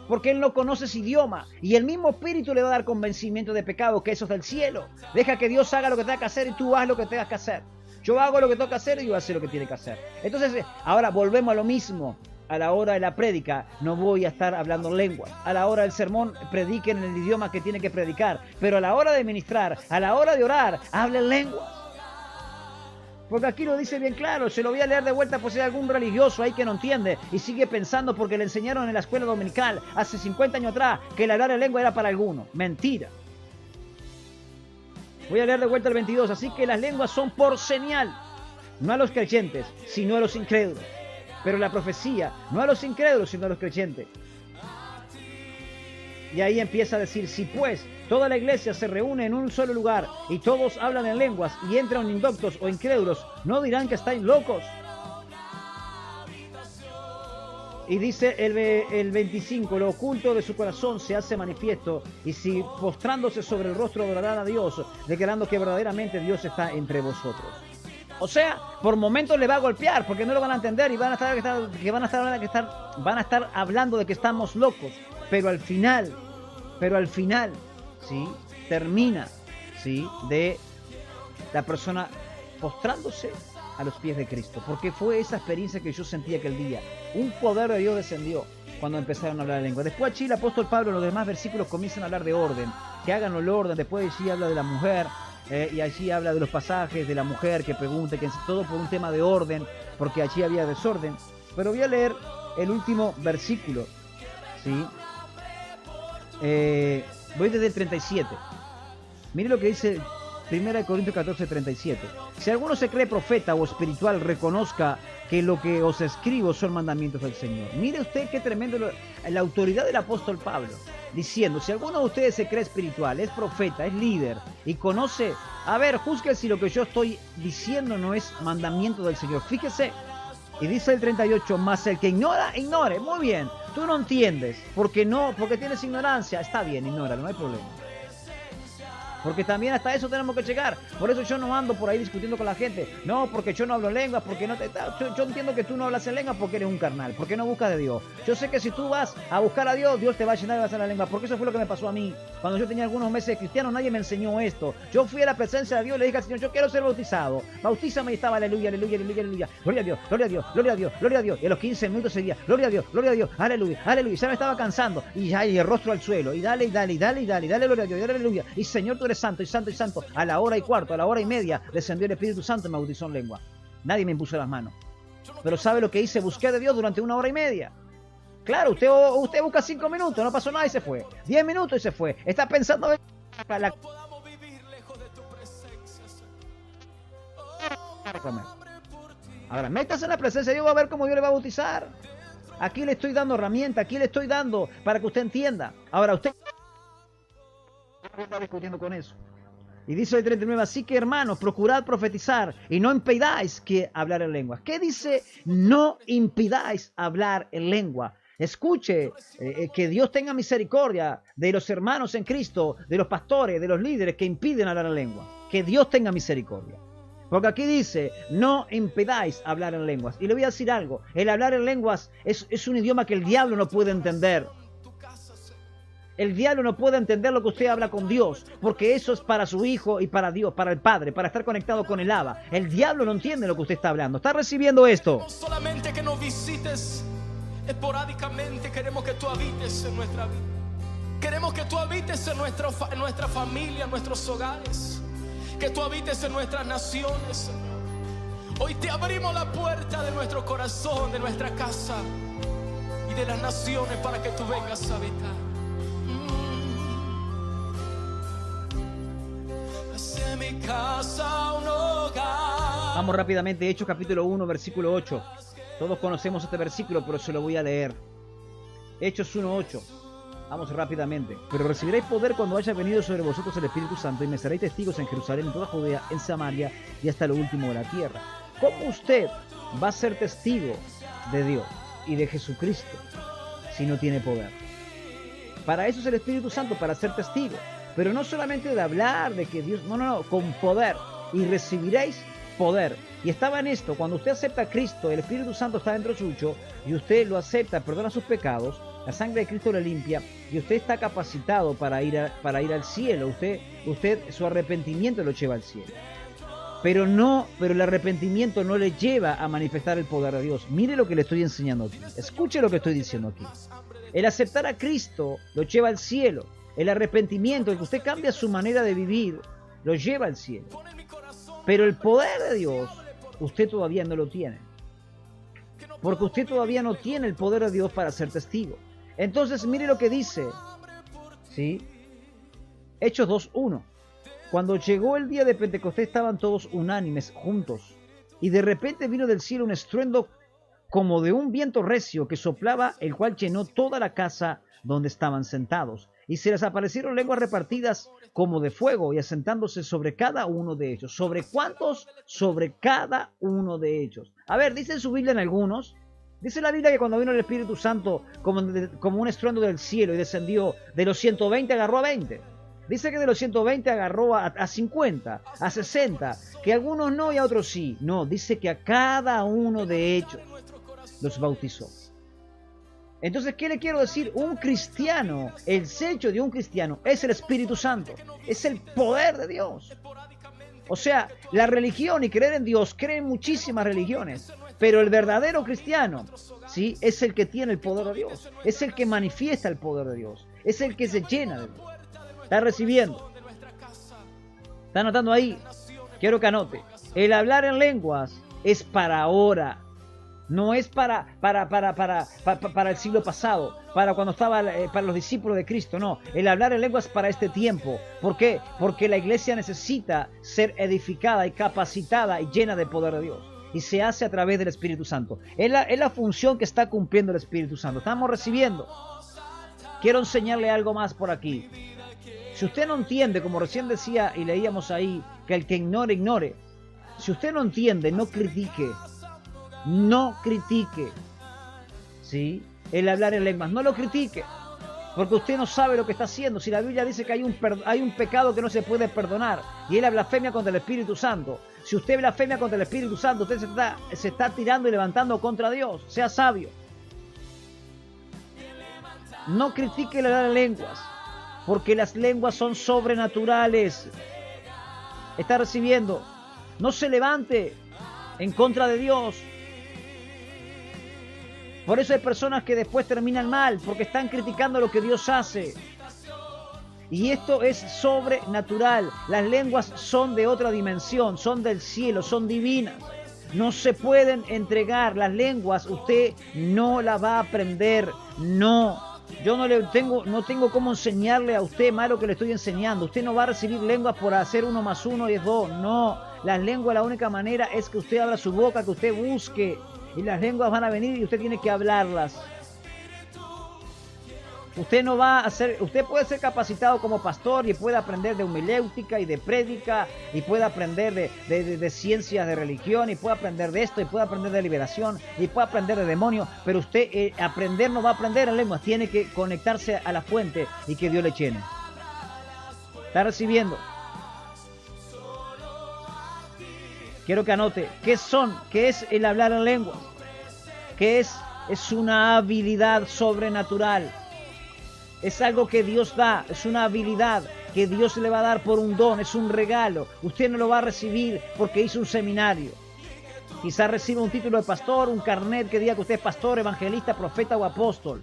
Porque él no conoce ese idioma. Y el mismo Espíritu le va a dar convencimiento de pecado, que eso es del cielo. Deja que Dios haga lo que tenga que hacer y tú haz lo que tengas que hacer. Yo hago lo que tengo que hacer y yo hacer lo que tiene que hacer. Entonces, ahora volvemos a lo mismo. A la hora de la prédica no voy a estar hablando en lengua. A la hora del sermón prediquen en el idioma que tiene que predicar. Pero a la hora de ministrar, a la hora de orar, hablen lenguas. Porque aquí lo dice bien claro. Se lo voy a leer de vuelta por si hay algún religioso ahí que no entiende y sigue pensando porque le enseñaron en la escuela dominical hace 50 años atrás que el hablar en lengua era para algunos. Mentira. Voy a leer de vuelta el 22. Así que las lenguas son por señal, no a los creyentes, sino a los incrédulos. Pero la profecía, no a los incrédulos, sino a los creyentes. Y ahí empieza a decir, si pues toda la iglesia se reúne en un solo lugar y todos hablan en lenguas y entran indoctos o incrédulos, ¿no dirán que estáis locos? Y dice el 25, lo oculto de su corazón se hace manifiesto, y si postrándose sobre el rostro adorarán a Dios, declarando que verdaderamente Dios está entre vosotros. O sea, por momentos le va a golpear, porque no lo van a entender y van a estar hablando de que estamos locos, pero al final, ¿sí? Termina, ¿sí? De la persona postrándose a los pies de Cristo, porque fue esa experiencia que yo sentí aquel día. Un poder de Dios descendió cuando empezaron a hablar la lengua. Después allí el apóstol Pablo en los demás versículos comienzan a hablar de orden, que hagan el orden. Después allí habla de la mujer, y allí habla de los pasajes de la mujer que pregunte, que es todo por un tema de orden, porque allí había desorden. Pero voy a leer el último versículo, ¿sí? Voy desde el 37. Mire lo que dice 1 Corintios 14, 37. Si alguno se cree profeta o espiritual, reconozca que lo que os escribo son mandamientos del Señor. Mire usted qué tremendo la autoridad del apóstol Pablo, diciendo, si alguno de ustedes se cree espiritual, es profeta, es líder y conoce, a ver, juzgue si lo que yo estoy diciendo no es mandamiento del Señor. Fíjese, y dice el 38, más el que ignora, ignore. Muy bien, tú no entiendes, porque tienes ignorancia, está bien, ignóralo, no hay problema. Porque también hasta eso tenemos que llegar. Por eso yo no ando por ahí discutiendo con la gente. No, porque yo no hablo lenguas, porque no te... Yo entiendo que tú no hablas en lenguas porque eres un carnal, porque no buscas de Dios. Yo sé que si tú vas a buscar a Dios, Dios te va a llenar de hablar en la lengua, porque eso fue lo que me pasó a mí. Cuando yo tenía algunos meses de cristiano, nadie me enseñó esto. Yo fui a la presencia de Dios y le dije al Señor, yo quiero ser bautizado. Bautízame, y estaba aleluya, aleluya, aleluya, aleluya. Gloria a Dios, gloria a Dios, gloria a Dios, gloria a Dios. Y a los 15 minutos seguía, gloria a Dios, aleluya, aleluya. Y ya me estaba cansando. Y ya, y el rostro al suelo. Y dale, gloria a Dios, dale, aleluya. Y Señor, tú eres santo, y santo, y santo. A la hora y cuarto, a la hora y media, descendió el Espíritu Santo y me bautizó en lengua. Nadie me impuso las manos. Pero ¿sabe lo que hice? Busqué de Dios durante 1 hora y media. Claro, usted busca 5 minutos, no pasó nada y se fue. 10 minutos y se fue. Está pensando... Ahora, métase en la presencia de Dios, va a ver cómo Dios le va a bautizar. Aquí le estoy dando herramienta, aquí le estoy dando para que usted entienda. Ahora, usted está discutiendo con eso. Y dice el 39, así que hermanos, procurad profetizar y no impidáis que hablar en lenguas. ¿Qué dice? No impidáis hablar en lengua. Escuche, que Dios tenga misericordia de los hermanos en Cristo, de los pastores, de los líderes que impiden hablar en lengua. Que Dios tenga misericordia. Porque aquí dice, no impidáis hablar en lenguas. Y le voy a decir algo, el hablar en lenguas es un idioma que el diablo no puede entender. El diablo no puede entender lo que usted habla con Dios, porque eso es para su Hijo y para Dios, para el Padre, para estar conectado con el Abba. El diablo no entiende lo que usted está hablando. ¿Está recibiendo esto? Solamente que nos visites esporádicamente, queremos que tú habites en nuestra vida. Queremos que tú habites en nuestra familia, en nuestros hogares. Que tú habites en nuestras naciones, Señor. Hoy te abrimos la puerta de nuestro corazón, de nuestra casa y de las naciones para que tú vengas a habitar. Hace mi casa un hogar. Vamos rápidamente, Hechos capítulo 1, versículo 8. Todos conocemos este versículo, pero se lo voy a leer. Hechos 1:8. Vamos rápidamente. Pero recibiréis poder cuando haya venido sobre vosotros el Espíritu Santo y me seréis testigos en Jerusalén, en toda Judea, en Samaria y hasta lo último de la tierra. ¿Cómo usted va a ser testigo de Dios y de Jesucristo si no tiene poder? Para eso es el Espíritu Santo, para ser testigo. Pero no solamente de hablar de que Dios... No, con poder. Y recibiréis poder. Y estaba en esto, cuando usted acepta a Cristo, el Espíritu Santo está dentro suyo y usted lo acepta, perdona sus pecados, la sangre de Cristo le limpia y usted está capacitado para ir al cielo. Usted su arrepentimiento lo lleva al cielo. Pero el arrepentimiento no le lleva a manifestar el poder de Dios. Mire lo que le estoy enseñando aquí. Escuche lo que estoy diciendo aquí. El aceptar a Cristo lo lleva al cielo. El arrepentimiento, el que usted cambia su manera de vivir, lo lleva al cielo. Pero el poder de Dios, usted todavía no lo tiene. Porque usted todavía no tiene el poder de Dios para ser testigo. Entonces, mire lo que dice, ¿sí? Hechos 2:1. Cuando llegó el día de Pentecostés estaban todos unánimes, juntos. Y de repente vino del cielo un estruendo como de un viento recio que soplaba, el cual llenó toda la casa donde estaban sentados. Y se les aparecieron lenguas repartidas como de fuego y asentándose sobre cada uno de ellos. ¿Sobre cuántos? Sobre cada uno de ellos. A ver, dice en su Biblia en algunos. Dice la Biblia que cuando vino el Espíritu Santo como un estruendo del cielo y descendió, de los 120 agarró a 20. Dice que de los 120 agarró a 50, a 60, que a algunos no y a otros sí. No, dice que a cada uno de ellos los bautizó. Entonces, ¿qué le quiero decir? Un cristiano, el sello de un cristiano es el Espíritu Santo, es el poder de Dios. O sea, la religión y creer en Dios, creen muchísimas religiones, pero el verdadero cristiano, ¿sí?, es el que tiene el poder de Dios, es el que manifiesta el poder de Dios, es el que se llena de Dios. Está recibiendo. ¿Está anotando ahí? Quiero que anote. El hablar en lenguas es para ahora. No es para el siglo pasado, para cuando estaba para los discípulos de Cristo, no. El hablar en lenguas para este tiempo. ¿Por qué? Porque la iglesia necesita ser edificada y capacitada y llena de poder de Dios. Y se hace a través del Espíritu Santo. Es la función que está cumpliendo el Espíritu Santo. Estamos recibiendo. Quiero enseñarle algo más por aquí. Si usted no entiende, como recién decía y leíamos ahí, que el que ignore, ignore. Si usted no entiende, no critique. No critique, ¿sí?, el hablar en lenguas. No lo critique, porque usted no sabe lo que está haciendo. Si la Biblia dice que hay un pecado que no se puede perdonar, y es la blasfemia contra el Espíritu Santo. Si usted blasfemia contra el Espíritu Santo, usted se está tirando y levantando contra Dios. Sea sabio. No critique el hablar en lenguas, porque las lenguas son sobrenaturales. Está recibiendo. No se levante en contra de Dios. Por eso hay personas que después terminan mal, porque están criticando lo que Dios hace. Y esto es sobrenatural. Las lenguas son de otra dimensión, son del cielo, son divinas. No se pueden entregar. Las lenguas usted no las va a aprender. No. Yo no tengo cómo enseñarle a usted más lo que le estoy enseñando. Usted no va a recibir lenguas por hacer 1 más 1 es 2. No. Las lenguas, la única manera es que usted abra su boca, que usted busque. Y las lenguas van a venir y usted tiene que hablarlas. Usted puede ser capacitado como pastor y puede aprender de homiléutica y de prédica y puede aprender de ciencias de religión y puede aprender de esto y puede aprender de liberación y puede aprender de demonios, pero usted aprender no va a aprender en lenguas, tiene que conectarse a la fuente y que Dios le llene. ¿Está recibiendo? Quiero que anote, ¿qué es el hablar en lenguas? ¿Qué es? Es una habilidad sobrenatural. Es algo que Dios da, es una habilidad que Dios le va a dar por un don, es un regalo. Usted no lo va a recibir porque hizo un seminario. Quizás reciba un título de pastor, un carnet que diga que usted es pastor, evangelista, profeta o apóstol.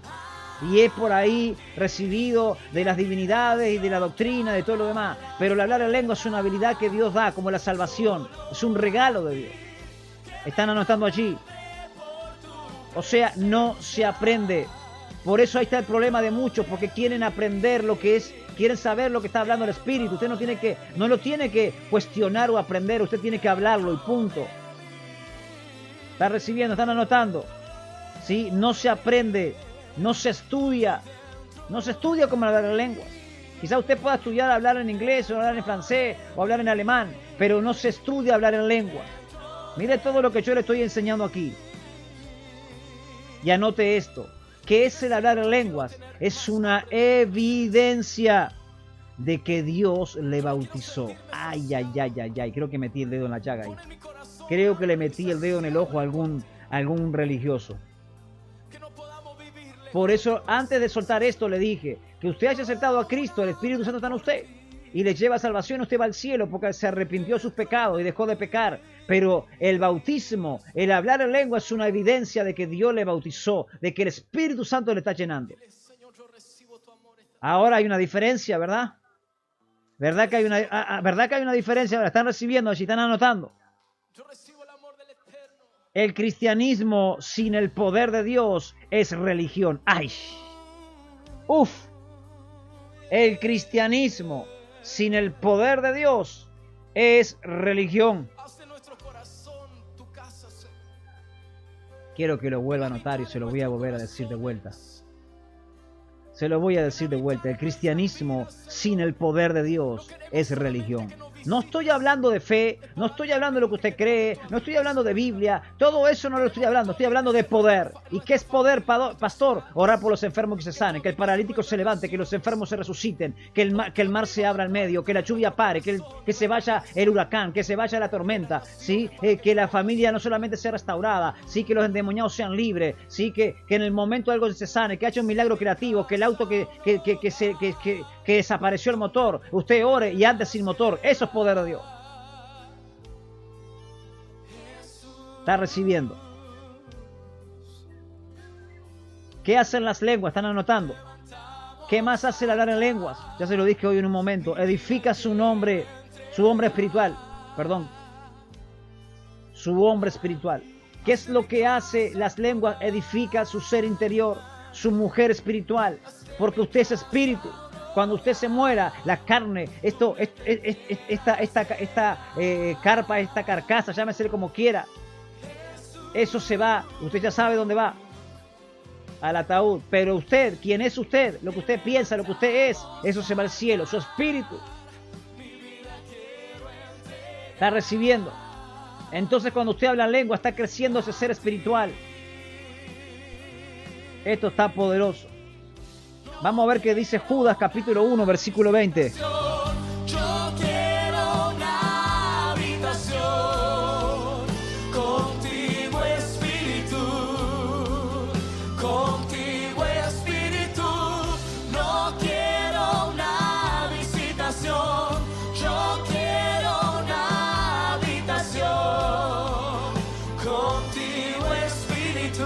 y es por ahí recibido de las divinidades y de la doctrina, de todo lo demás. Pero el hablar en lengua es una habilidad que Dios da, como la salvación. Es un regalo de Dios. Están anotando allí. O sea, no se aprende. Por eso ahí está el problema de muchos, porque quieren aprender lo que es, quieren saber lo que está hablando el Espíritu. Usted no lo tiene que cuestionar o aprender, usted tiene que hablarlo y punto. Están recibiendo, están anotando. ¿Sí? No se aprende, no se estudia cómo hablar en lenguas. Quizá usted pueda estudiar hablar en inglés, o hablar en francés, o hablar en alemán, pero no se estudia hablar en lenguas. Mire todo lo que yo le estoy enseñando aquí. Y anote esto. ¿Qué es el hablar en lenguas? Es una evidencia de que Dios le bautizó. Ay, ay, ay, ay, ay. Creo que metí el dedo en la llaga ahí. Creo que le metí el dedo en el ojo a algún religioso. Por eso, antes de soltar esto, le dije que usted haya aceptado a Cristo, el Espíritu Santo está en usted y le lleva salvación, usted va al cielo porque se arrepintió de sus pecados y dejó de pecar. Pero el bautismo, el hablar en lengua es una evidencia de que Dios le bautizó, de que el Espíritu Santo le está llenando. Ahora hay una diferencia, ¿verdad? ¿Verdad que hay una diferencia? Ahora están recibiendo, si están anotando. El cristianismo sin el poder de Dios es religión. ¡Ay! ¡Uf! El cristianismo sin el poder de Dios es religión. Quiero que lo vuelva a notar y se lo voy a volver a decir de vuelta. Se lo voy a decir de vuelta. El cristianismo sin el poder de Dios es religión. No estoy hablando de fe, no estoy hablando de lo que usted cree, no estoy hablando de Biblia, todo eso no lo estoy hablando de poder. ¿Y qué es poder, pastor? Orar por los enfermos que se sanen, que el paralítico se levante, que los enfermos se resuciten, que el mar se abra al medio, que la lluvia pare, que se vaya el huracán, que se vaya la tormenta, ¿sí? Que la familia no solamente sea restaurada, ¿sí? Que los endemoniados sean libres, ¿sí? Que en el momento algo se sane, que haya un milagro creativo, que el auto que desapareció el motor, usted ore y ande sin motor. Eso es poder de Dios. Está recibiendo. ¿Qué hacen las lenguas? ¿Están anotando? ¿Qué más hace el hablar en lenguas? Ya se lo dije hoy en un momento. Edifica su hombre espiritual. Perdón. Su hombre espiritual. ¿Qué es lo que hace las lenguas? Edifica su ser interior, su mujer espiritual. Porque usted es espíritu. Cuando usted se muera, la carne, esta carpa, esta carcasa, llámese como quiera, eso se va. Usted ya sabe dónde va. Al ataúd. Pero usted, ¿quién es usted? Lo que usted piensa, lo que usted es, eso se va al cielo. Su espíritu está recibiendo. Entonces, cuando usted habla en lengua, está creciendo ese ser espiritual. Esto está poderoso. Vamos a ver qué dice Judas capítulo 1 versículo 20. Yo quiero una habitación contigo, Espíritu, no quiero una visitación, yo quiero una habitación contigo, Espíritu.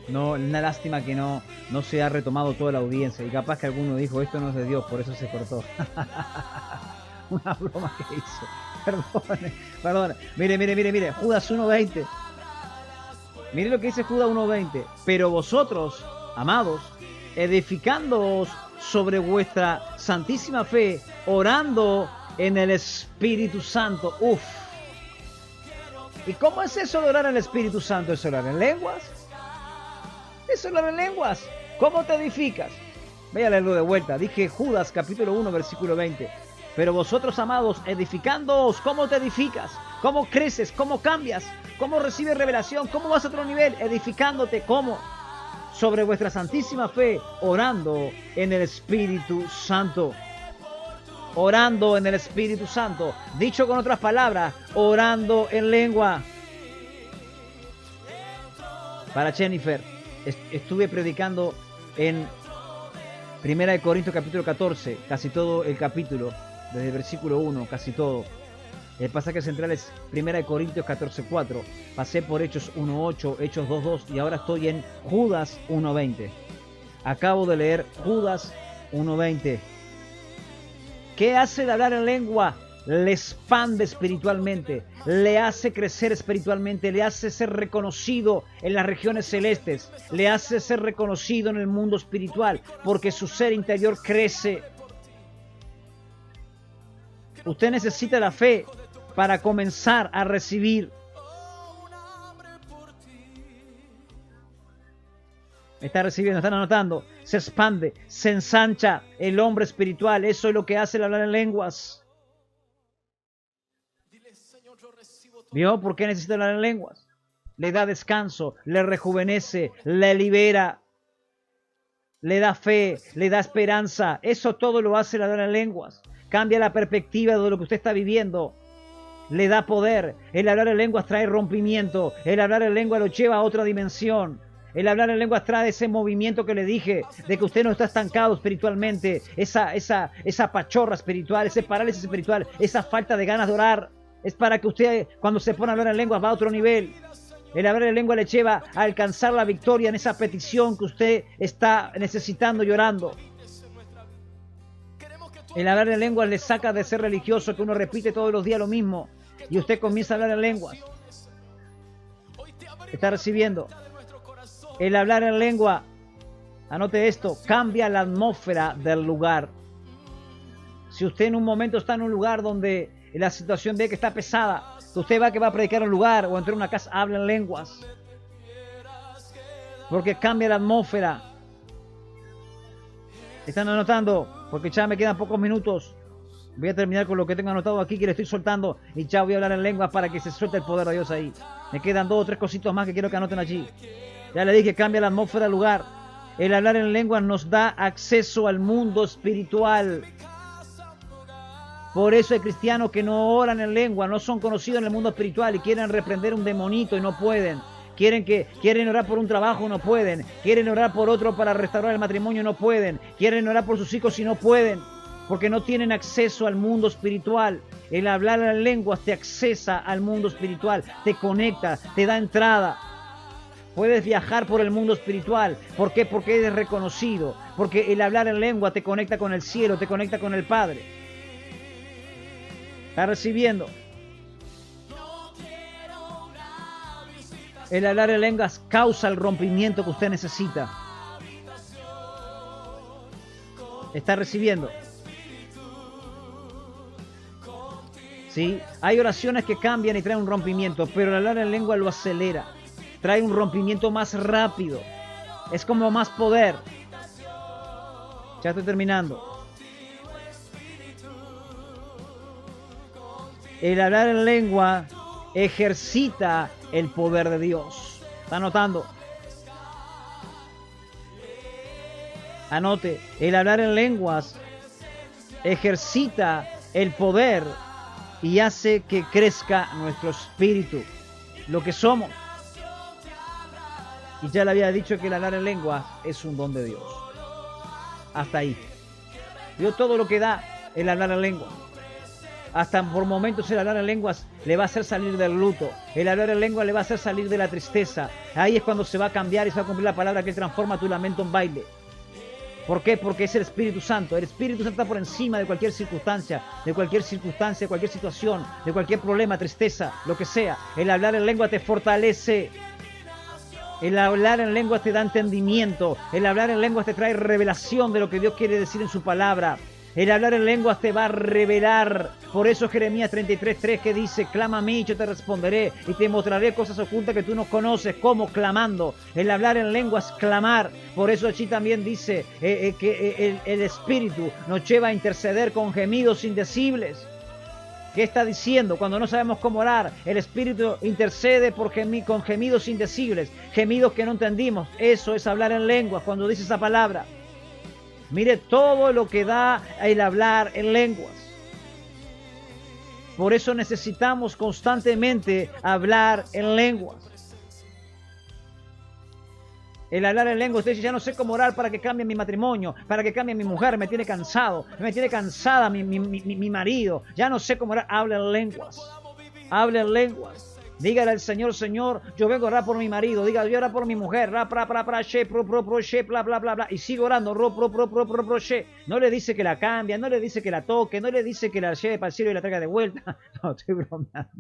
No, una lástima que no se ha retomado toda la audiencia. Y capaz que alguno dijo, esto no es de Dios, por eso se cortó. Una broma que hizo. Perdone. Mire. Judas 1.20. Mire lo que dice Judas 1.20. Pero vosotros, amados, edificándoos sobre vuestra santísima fe, orando en el Espíritu Santo. Uf. ¿Y cómo es eso de orar en el Espíritu Santo? ¿Es orar en lenguas? Eso es hablar en lenguas. ¿Cómo te edificas? Voy a leerlo de vuelta. Dije Judas capítulo 1 versículo 20. Pero vosotros, amados, edificándoos, ¿cómo te edificas? ¿Cómo creces? ¿Cómo cambias? ¿Cómo recibes revelación? ¿Cómo vas a otro nivel? Edificándote. ¿Cómo? Sobre vuestra santísima fe, orando en el Espíritu Santo. Orando en el Espíritu Santo. Dicho con otras palabras, orando en lengua. Para Jennifer, estuve predicando en 1 Corintios capítulo 14, casi todo el capítulo, desde el versículo 1, casi todo. El pasaje central es 1 Corintios 14:4. Pasé por Hechos 1:8, Hechos 2:2 y ahora estoy en Judas 1:20. Acabo de leer Judas 1:20. ¿Qué hace de hablar en lengua? Le expande espiritualmente, le hace crecer espiritualmente, le hace ser reconocido en las regiones celestes, le hace ser reconocido en el mundo espiritual, porque su ser interior crece. Usted necesita la fe para comenzar a recibir. Está recibiendo, están anotando. Se expande, se ensancha el hombre espiritual. Eso es lo que hace el hablar en lenguas. ¿Vio por qué necesita hablar en lenguas? Le da descanso, le rejuvenece, le libera, le da fe, le da esperanza. Eso todo lo hace el hablar en lenguas. Cambia la perspectiva de lo que usted está viviendo. Le da poder. El hablar en lenguas trae rompimiento. El hablar en lenguas lo lleva a otra dimensión. El hablar en lenguas trae ese movimiento que le dije, de que usted no está estancado espiritualmente. Esa pachorra espiritual, ese parálisis espiritual, esa falta de ganas de orar. Es para que usted, cuando se pone a hablar en lenguas, va a otro nivel. El hablar en lenguas le lleva a alcanzar la victoria en esa petición que usted está necesitando y orando. El hablar en lenguas le saca de ser religioso, que uno repite todos los días lo mismo, y usted comienza a hablar en lenguas. Está recibiendo. El hablar en lengua, anote esto, cambia la atmósfera del lugar. Si usted en un momento está en un lugar donde la situación ve que está pesada, que usted va a predicar en un lugar o entrar en una casa, habla en lenguas. Porque cambia la atmósfera. ¿Están anotando? Porque ya me quedan pocos minutos. Voy a terminar con lo que tengo anotado aquí, que le estoy soltando, y ya voy a hablar en lenguas para que se suelte el poder de Dios ahí. Me quedan 2 o 3 cositos más que quiero que anoten allí. Ya le dije, cambia la atmósfera del lugar. El hablar en lenguas nos da acceso al mundo espiritual. Por eso hay cristianos que no oran en lengua, no son conocidos en el mundo espiritual y quieren reprender un demonito y no pueden. Quieren orar por un trabajo, no pueden. Quieren orar por otro para restaurar el matrimonio, no pueden. Quieren orar por sus hijos y no pueden, porque no tienen acceso al mundo espiritual. El hablar en lenguas te accesa al mundo espiritual, te conecta, te da entrada. Puedes viajar por el mundo espiritual. ¿Por qué? Porque eres reconocido. Porque el hablar en lengua te conecta con el cielo, te conecta con el Padre. Está recibiendo. El hablar en lenguas causa el rompimiento que usted necesita. Está recibiendo. ¿Sí? Hay oraciones que cambian y traen un rompimiento, pero el hablar en lengua lo acelera. Trae un rompimiento más rápido. Es como más poder. Ya estoy terminando. El hablar en lengua ejercita el poder de Dios. ¿Está anotando? Anote. El hablar en lenguas ejercita el poder y hace que crezca nuestro espíritu, lo que somos. Y ya le había dicho que el hablar en lenguas es un don de Dios. Hasta ahí. Vio todo lo que da el hablar en lenguas. Hasta por momentos el hablar en lenguas le va a hacer salir del luto. El hablar en lenguas le va a hacer salir de la tristeza. Ahí es cuando se va a cambiar y se va a cumplir la palabra que transforma tu lamento en baile. ¿Por qué? Porque es el Espíritu Santo. El Espíritu Santo está por encima de cualquier circunstancia, de cualquier situación, de cualquier problema, tristeza, lo que sea. El hablar en lengua te fortalece. El hablar en lenguas te da entendimiento. El hablar en lenguas te trae revelación de lo que Dios quiere decir en su palabra. El hablar en lenguas te va a revelar. Por eso Jeremías 33:3 que dice: clama a mí y yo te responderé y te mostraré cosas ocultas que tú no conoces. ¿Cómo? Clamando. El hablar en lenguas, clamar. Por eso allí también dice que el Espíritu nos lleva a interceder con gemidos indecibles. ¿Qué está diciendo? Cuando no sabemos cómo orar, el Espíritu intercede con gemidos indecibles, gemidos que no entendimos. Eso es hablar en lenguas cuando dice esa palabra. Mire todo lo que da el hablar en lenguas. Por eso necesitamos constantemente hablar en lenguas. El hablar en lengua, usted dice, ya no sé cómo orar para que cambie mi matrimonio, para que cambie mi mujer, me tiene cansado, me tiene cansada mi marido, ya no sé cómo orar. Habla en lenguas, habla en lenguas. Dígale al Señor, Señor, yo vengo a orar por mi marido, dígale, yo orar por mi mujer, ra, pra, she, pro, she, bla, bla, bla, bla, y sigue orando, pro, she. No le dice que la cambia, no le dice que la toque, no le dice que la lleve para el cielo y la traiga de vuelta. No, estoy bromeando.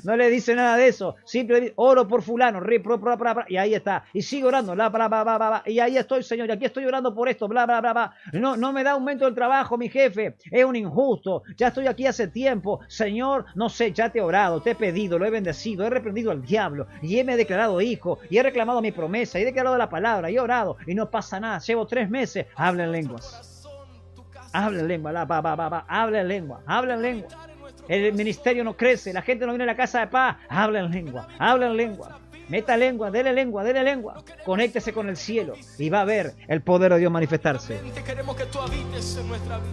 No le dice nada de eso. Simplemente oro por fulano, y ahí está. Y sigue orando, y ahí estoy, Señor, y aquí estoy orando por esto, bla, bla, bla, bla. No me da aumento del trabajo, mi jefe. Es un injusto. Ya estoy aquí hace tiempo. Señor, no sé, ya te he orado, te he pedido, lo he bendecido, he reprendido al diablo, y me he declarado hijo, y he reclamado mi promesa, y he declarado la palabra, y he orado, y no pasa nada. Llevo 3 meses. Habla en lenguas. Habla en lengua, habla en lengua, habla en lengua. El ministerio no crece, la gente no viene a la casa de paz. Habla en lengua, habla en lengua. Meta lengua, dele lengua, dele lengua. Conéctese con el cielo y va a ver el poder de Dios manifestarse. Queremos que tú habites en nuestra vida.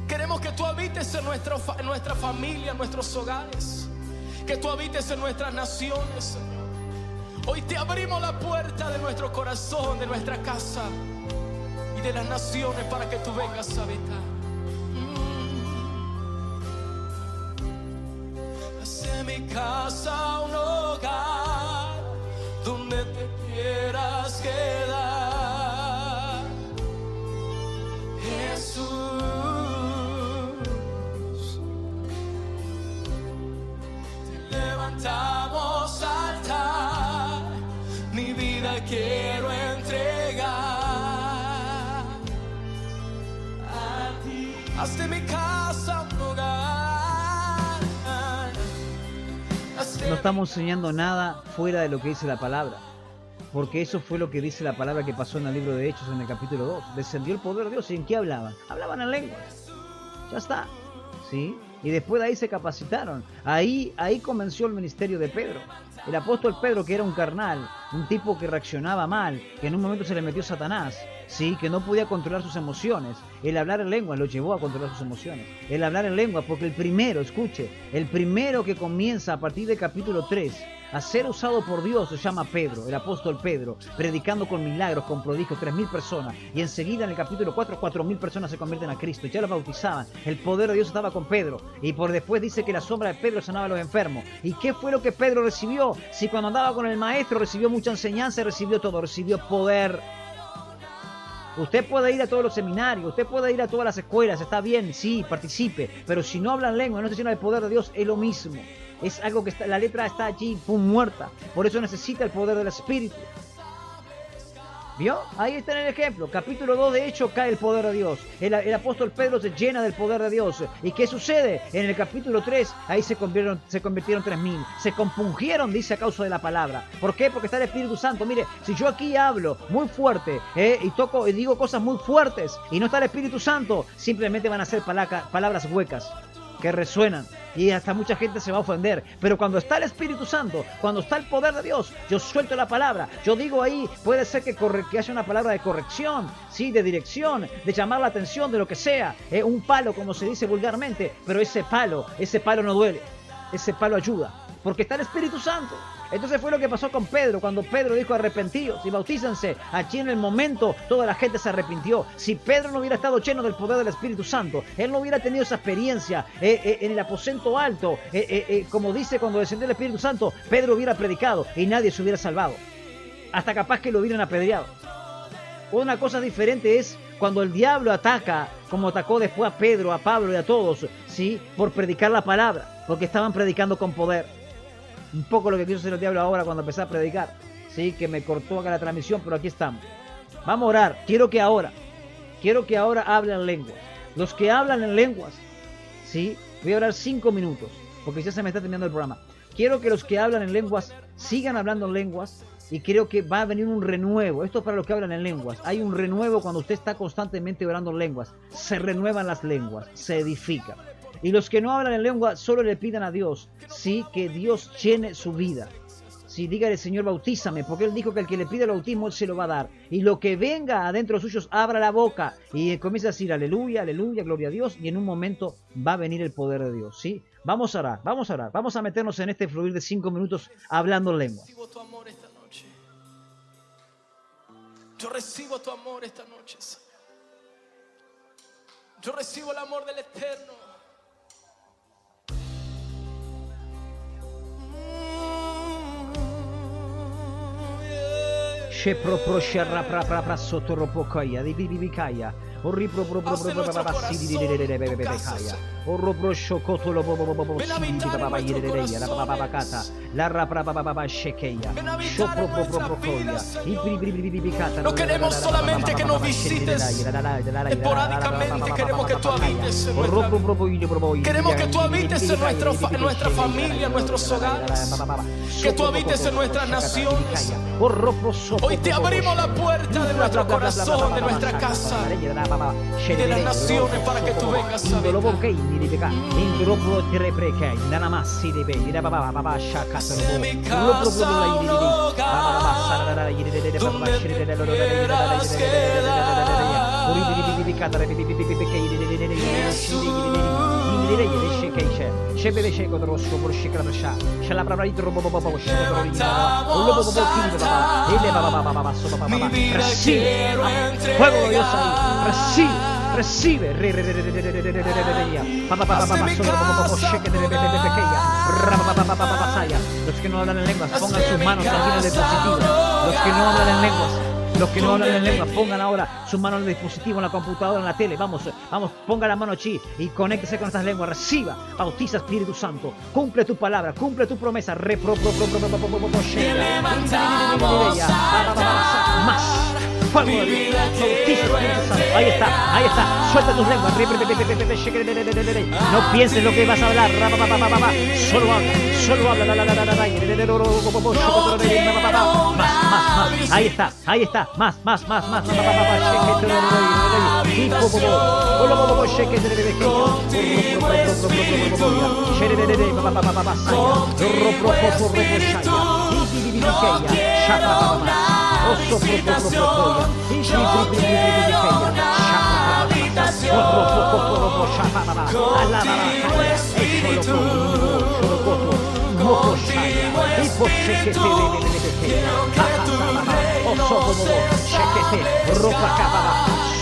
Queremos que tú habites en nuestra familia, en nuestros hogares. Que tú habites en nuestras naciones, Señor. Hoy te abrimos la puerta de nuestro corazón, de nuestra casa y de las naciones para que tú vengas a habitar. Haz mi casa un hogar donde te quieras quedar, Jesús. Te levantamos altar, mi vida quiero entregar a ti. Haz de mi casa un hogar. No estamos enseñando nada fuera de lo que dice la palabra, porque eso fue lo que dice la palabra que pasó en el libro de Hechos en el capítulo 2. Descendió el poder de Dios. ¿Y en qué hablaban? Hablaban en lenguas. Ya está, ¿sí? Y después de ahí se capacitaron. Ahí comenzó el ministerio de Pedro. El apóstol Pedro, que era un carnal, un tipo que reaccionaba mal, que en un momento se le metió Satanás, sí, que no podía controlar sus emociones. El hablar en lengua lo llevó a controlar sus emociones. El hablar en lengua, porque el primero, escuche, el primero que comienza a partir del capítulo 3 a ser usado por Dios se llama Pedro, el apóstol Pedro, predicando con milagros, con prodigios, 3.000 personas. Y enseguida en el capítulo 4, 4.000 personas se convierten a Cristo. Y ya los bautizaban. El poder de Dios estaba con Pedro. Y por después dice que la sombra de Pedro sanaba a los enfermos. ¿Y qué fue lo que Pedro recibió? Si cuando andaba con el maestro recibió mucha enseñanza, recibió todo, recibió poder. Usted puede ir a todos los seminarios, usted puede ir a todas las escuelas, está bien, sí, participe. Pero si no habla en lengua, no se llena del poder de Dios, es lo mismo. Es algo que está, la letra está allí, muerta. Por eso necesita el poder del Espíritu. ¿Vio? Ahí está en el ejemplo. Capítulo 2 de Hechos cae el poder de Dios. El apóstol Pedro se llena del poder de Dios. ¿Y qué sucede? En el capítulo 3, ahí se convirtieron 3.000. Se compungieron, dice, a causa de la palabra. ¿Por qué? Porque está el Espíritu Santo. Mire, si yo aquí hablo muy fuerte y toco y digo cosas muy fuertes y no está el Espíritu Santo, simplemente van a ser palabras huecas que resuenan y hasta mucha gente se va a ofender. Pero cuando está el Espíritu Santo, cuando está el poder de Dios, yo suelto la palabra, yo digo ahí, puede ser que haya una palabra de corrección, sí, de dirección, de llamar la atención, de lo que sea, un palo como se dice vulgarmente, pero ese palo no duele, ese palo ayuda, porque está el Espíritu Santo. Entonces fue lo que pasó con Pedro, cuando Pedro dijo arrepentíos y bautícense. Allí en el momento toda la gente se arrepintió. Si Pedro no hubiera estado lleno del poder del Espíritu Santo, él no hubiera tenido esa experiencia en el aposento alto, como dice cuando descendió el Espíritu Santo, Pedro hubiera predicado y nadie se hubiera salvado. Hasta capaz que lo hubieran apedreado. Una cosa diferente es cuando el diablo ataca, como atacó después a Pedro, a Pablo y a todos, ¿sí? Por predicar la palabra, porque estaban predicando con poder. Un poco lo que quiso hacer el diablo ahora cuando empecé a predicar. Sí, que me cortó acá la transmisión, pero aquí estamos. Vamos a orar. Quiero que ahora hablen lenguas. Los que hablan en lenguas, sí, voy a orar 5 minutos, porque ya se me está terminando el programa. Quiero que los que hablan en lenguas sigan hablando en lenguas. Y creo que va a venir un renuevo. Esto es para los que hablan en lenguas. Hay un renuevo cuando usted está constantemente orando en lenguas. Se renuevan las lenguas, se edifican. Y los que no hablan en lengua solo le pidan a Dios, sí, que Dios llene su vida. Sí, dígale, Señor, bautízame, porque Él dijo que el que le pide el bautismo, Él se lo va a dar. Y lo que venga adentro de suyos, abra la boca y comienza a decir aleluya, aleluya, gloria a Dios. Y en un momento va a venir el poder de Dios, ¿sí? Vamos a orar, vamos a orar. Vamos a meternos en este fluir de 5 minutos hablando en lengua. Yo recibo tu amor esta noche, Señor. Yo recibo el amor del Eterno. She propro sherra pra sotto ropocaia di bibicaya. Orri propro sidi di kaya. Orro proscio cotolo sidi di baba yedereya la baba cata. La rapra shekeya. Shopro coia. Ibibicata. No queremos solamente que nos visites esporádicamente, queremos que tú habites en nuestra vida. Queremos que tú habites en nuestra familia, en nuestros hogares. Que tú habites en nuestras naciones. Hoy te abrimos la puerta de nuestro corazón, de nuestra casa y de las naciones para que tú vengas a habitar. Recibe. Los que no hablan en lenguas, pongan sus manos también en el dispositivo. Los que no hablan en lenguas. Los que no hablan en lengua, pongan ahora su mano en el dispositivo, en la computadora, en la tele. Vamos, ponga la mano allí y conéctese con estas lenguas. Reciba, bautiza Espíritu Santo. Cumple tu palabra, cumple tu promesa. Más. Fuego de Dios. Bautiza Espíritu Santo. Ahí está. Suelta tus lenguas. No pienses lo que vas a hablar. Solo habla. Más. Ahí está. Más.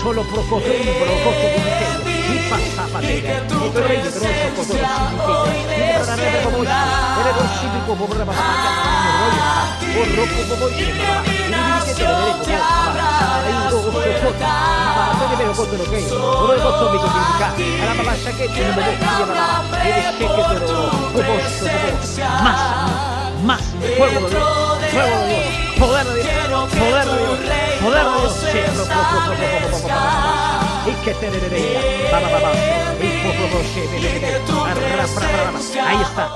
Solo más fuego de Dios, poder de Dios.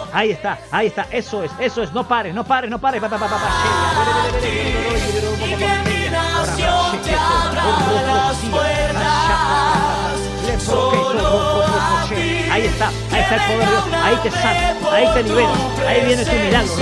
Ahí está, eso es, no pares. Ahí está el poder de Dios, ahí te sana, ahí te libera, ahí viene tu milagro.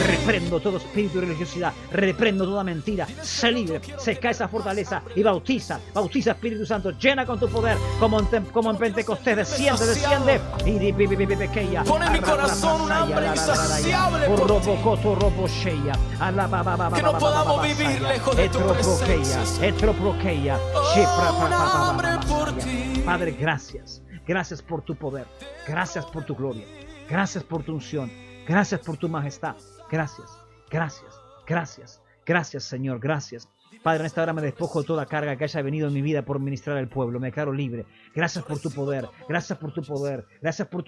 Reprendo todo espíritu de religiosidad, reprendo toda mentira, sé libre, se cae esa fortaleza y bautiza Espíritu Santo, llena con tu poder como en Pentecostés, desciende. Pon en mi corazón un hambre insaciable por ti. Que no podamos vivir lejos de tu presencia. Padre, gracias por tu poder, gracias por tu gloria, gracias por tu unción, gracias por tu majestad, gracias Señor, gracias. Padre, en esta hora me despojo de toda carga que haya venido en mi vida por ministrar al pueblo. Me declaro libre. Gracias por tu poder. Gracias por tu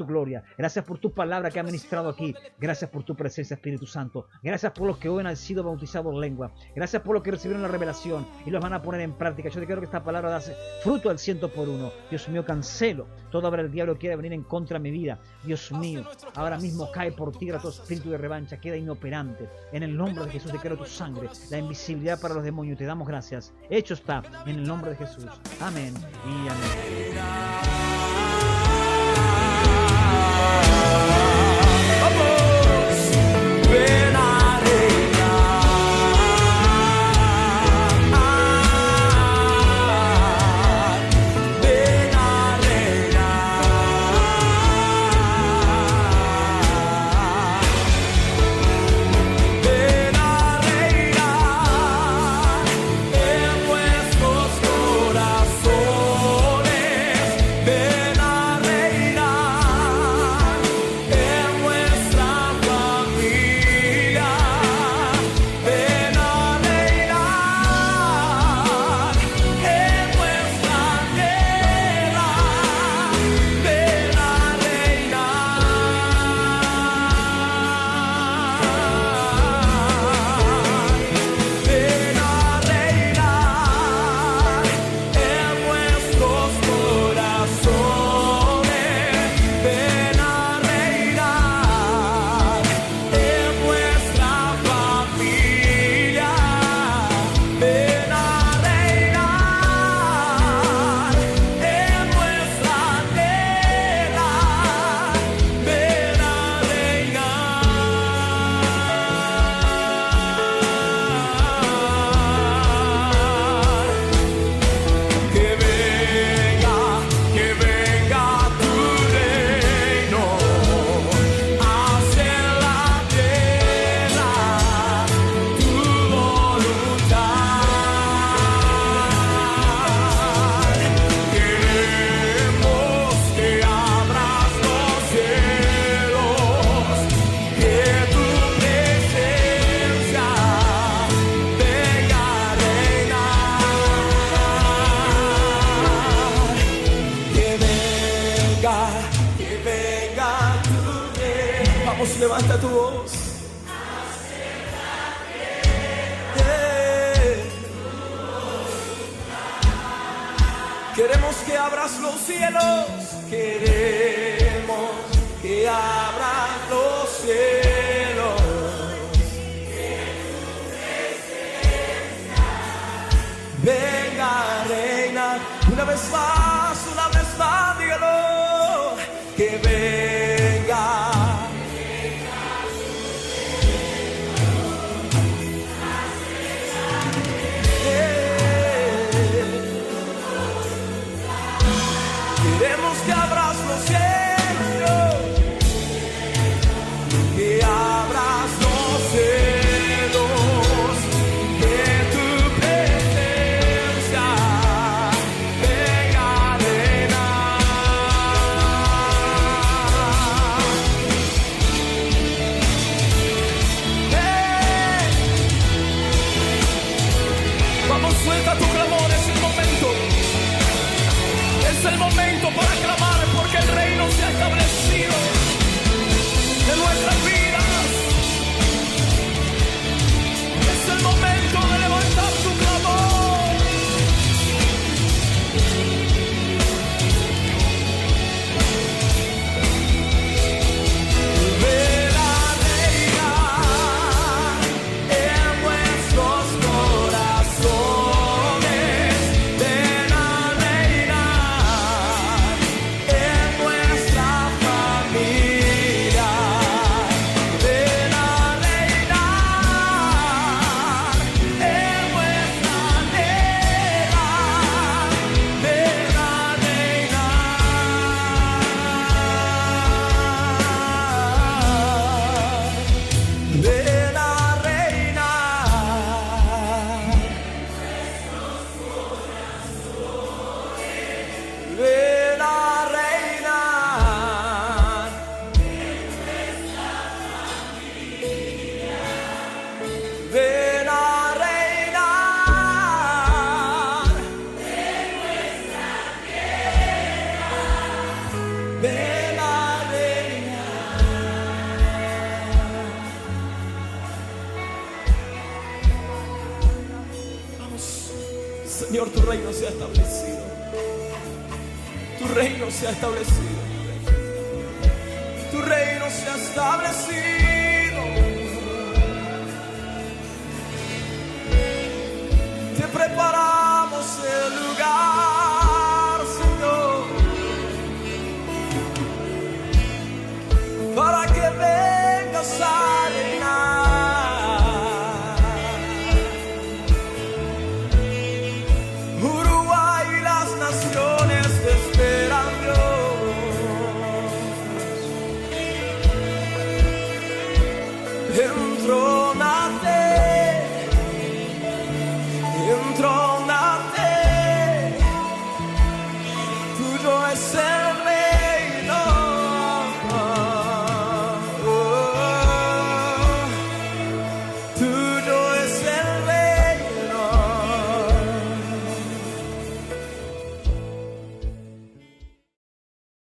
gloria. Gracias por tu palabra que ha ministrado aquí. Gracias por tu presencia, Espíritu Santo. Gracias por los que hoy han sido bautizados en lengua. Gracias por los que recibieron la revelación y los van a poner en práctica. Yo declaro que esta palabra da fruto al 100%. Dios mío, cancelo toda obra del diablo que quiera venir en contra de mi vida. Dios mío, ahora mismo cae por tierra todo espíritu de revancha. Queda inoperante. En el nombre de Jesús declaro tu sangre, la invisibilidad para los demonios. te damos gracias. Hecho está, en el nombre de Jesús. Amén y amén. Levanta tu voz. Queremos que abras los cielos. Queremos que abras los cielos. Venga, reina. Una vez más, dígalo. Que venga. Queremos que abras los cielos, que abras los cielos, que tu presencia venga a reinar. Vamos, suelta tu clamor, es el momento. Es el momento para clamar porque el reino se ha establecido en nuestras vidas. Es el momento de levantar tu clamor. Ven a reinar en vuestros corazones. Ven a reinar en vuestra familia. Ven a reinar en vuestra tierra. Ven a reinar. Ven a reinar. Ven a reinar. Ven a reinar. Ven a reinar. Vamos, Señor, tu reino se ha establecido. Tu reino se ha establecido. Tu reino se ha establecido. te prepara.